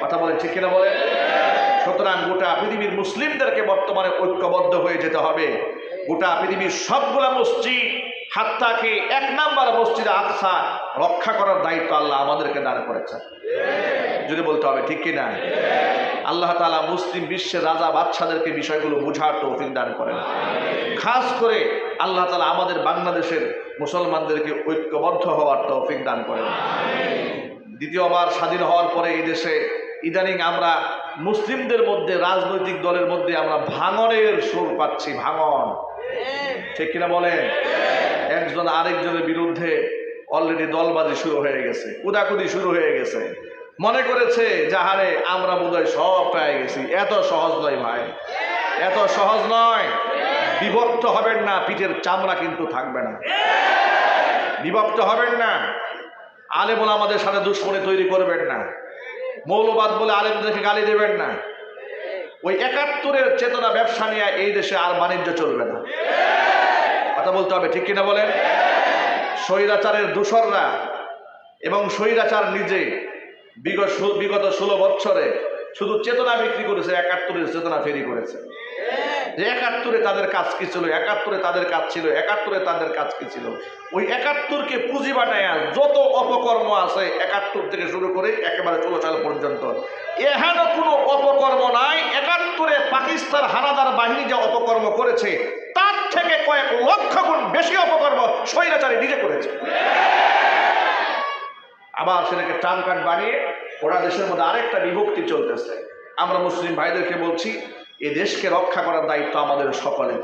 কথা বলেন ঠিক কিনা বলেন? সুতরাং গোটা পৃথিবীর মুসলিমদেরকে বর্তমানে ঐক্যবদ্ধ হয়ে যেতে হবে। গোটা পৃথিবীর সবগুলা মসজিদ, হাত্তাকে 1 নাম্বার মসজিদ আকসা রক্ষা করার দায়িত্ব আল্লাহ আমাদেরকে দান করেছেন। যদি বলতে হবে ঠিক কিনা? আল্লাহ তাআলা মুসলিম বিশ্বের রাজা বাদশাদেরকে বিষয়গুলো বোঝার তৌফিক দান করেন। খাস করে আল্লাহ তাআলা আমাদের বাংলাদেশের মুসলমানদেরকে ঐক্যবদ্ধ হওয়ার তৌফিক দান করেন। দ্বিতীয়বার স্বাধীন হওয়ার পরে এই দেশে ইদানিং আমরা মুসলিমদের মধ্যে, রাজনৈতিক দলের মধ্যে আমরা ভাঙনের সুর পাচ্ছি। ভাঙন, ঠিক কিনা বলেন? একজন আরেকজনের বিরুদ্ধে অলরেডি দলবাজি শুরু হয়ে গেছে, কুদাকুদি শুরু হয়ে গেছে। মনে করেছে যাহারে আমরা বোধহয় সব পেয়ে গেছি। এত সহজ নয় ভাই, এত সহজ নয়। বিভক্ত হবেন না, পিঠের চামড়া কিন্তু থাকবে না। বিভক্ত হবেন না, আলেম ওলামাদের সাথে দুশ্মনী তৈরি করবেন না, মৌলবাদ বলে আলেমদেরকে গালি দেবেন না। ওই 71-এর চেতনা ব্যবসা নিয়ে এই দেশে আর বাণিজ্য চলবে না। কথা বলতে হবে ঠিক কিনা বলেন? স্বৈরাচারের দূষররা এবং স্বৈরাচার নিজে বিগত 16 বছরে শুধু চেতনা বিক্রি করেছে, 71-এর চেতনা ফেরি করেছে। যে 71-এ তাদের কাজ কি ছিল, 71-এ তাদের কাজ ছিল, 71-এ তাদের কাজ কি ছিল। ওই 71-কে পুঁজি বানায় যত অপকর্ম আছে 71 থেকে শুরু করে একেবারে 16 সাল পর্যন্ত, এখানে কোনো অপকর্ম নাই। 71-এ পাকিস্তান হানাদার বাহিনী যে অপকর্ম করেছে, তার থেকে কয়েক লক্ষ গুণ বেশি অপকর্ম স্বৈরাচারী নিজে করেছে। আবার সেটাকে টান কাট বানিয়ে ওরা দেশের মধ্যে আরেকটা বিভক্তি চলতেছে। আমরা মুসলিম ভাইদেরকে বলছি, এই দেশকে রক্ষা করার দায়িত্ব আমাদের সকলের।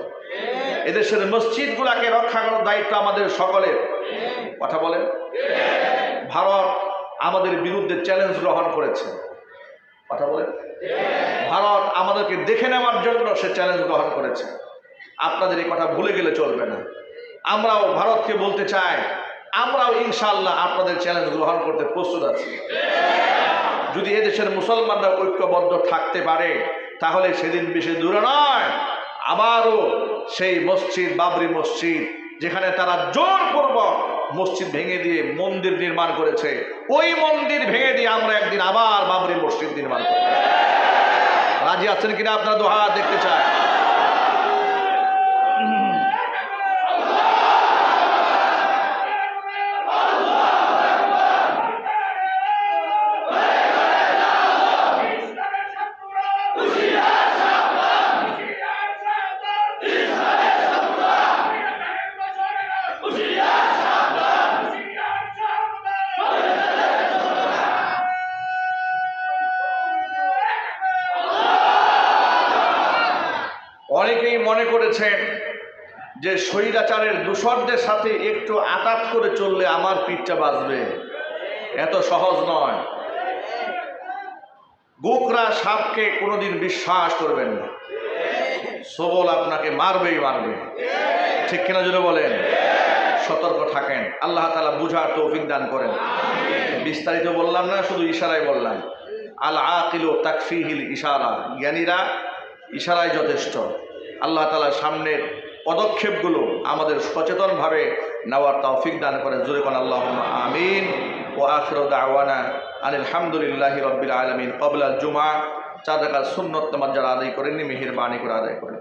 এদেশের মসজিদগুলাকে রক্ষা করার দায়িত্ব আমাদের সকলের। কথা বলেন। ভারত আমাদের বিরুদ্ধে চ্যালেঞ্জ গ্রহণ করেছে। কথা বলেন। ভারত আমাদেরকে দেখে নেওয়ার জন্য সে চ্যালেঞ্জ গ্রহণ করেছে। আপনাদের এই কথা ভুলে গেলে চলবে না। আমরাও ভারতকে বলতে চাই, আমরাও ইনশাআল্লাহ আপনাদের চ্যালেঞ্জ গ্রহণ করতে প্রস্তুত আছি। যদি এদেশের মুসলমানরা ঐক্যবদ্ধ থাকতে পারে, তাহলে সেদিন বেশি দূরে নয়, আবারও সেই মসজিদ, বাবরি মসজিদ, যেখানে তারা জোরপূর্বক মসজিদ ভেঙে দিয়ে মন্দির নির্মাণ করেছে, ওই মন্দির ভেঙে দিয়ে আমরা একদিন আবার বাবরি মসজিদ নির্মাণ করব। রাজি আছেন কিনা? আপনারা দোহা দেখতে চায়। অনেকেই মনে করেছেন যে স্বৈরাচারের দূষরদের সাথে একটু আঘাত করে চললে আমার পিঠটা বাঁচবে। এত সহজ নয়। গোকরা সাপকে কোনোদিন বিশ্বাস করবেন না, সবল আপনাকে মারবেই মারবে। ঠিক কিনা জুড়ে বলেন? সতর্ক থাকেন। আল্লাহ তাআলা বুঝার তৌফিক দান করেন। বিস্তারিত বললাম না, শুধু ইশারায় বললাম। আল আকিলু তাকফিহিল ইশারা, জ্ঞানীরা ইশারায় যথেষ্ট। আল্লাহ তাআলার সামনের পদক্ষেপগুলো আমাদের সচেতনভাবে নেওয়ার তৌফিক দান করেন। জোরে কোন আল্লাহুম্মা আমিন। ওয়া আখিরু দাওয়ানা আনিল হামদুলিল্লাহি রাব্বিল আলামিন। ক্বাবলা জুমআ 4 রাকাত সুন্নাত নামাজ যারা আদায় করেননি, মেহেরবানি করে আদায় করেন।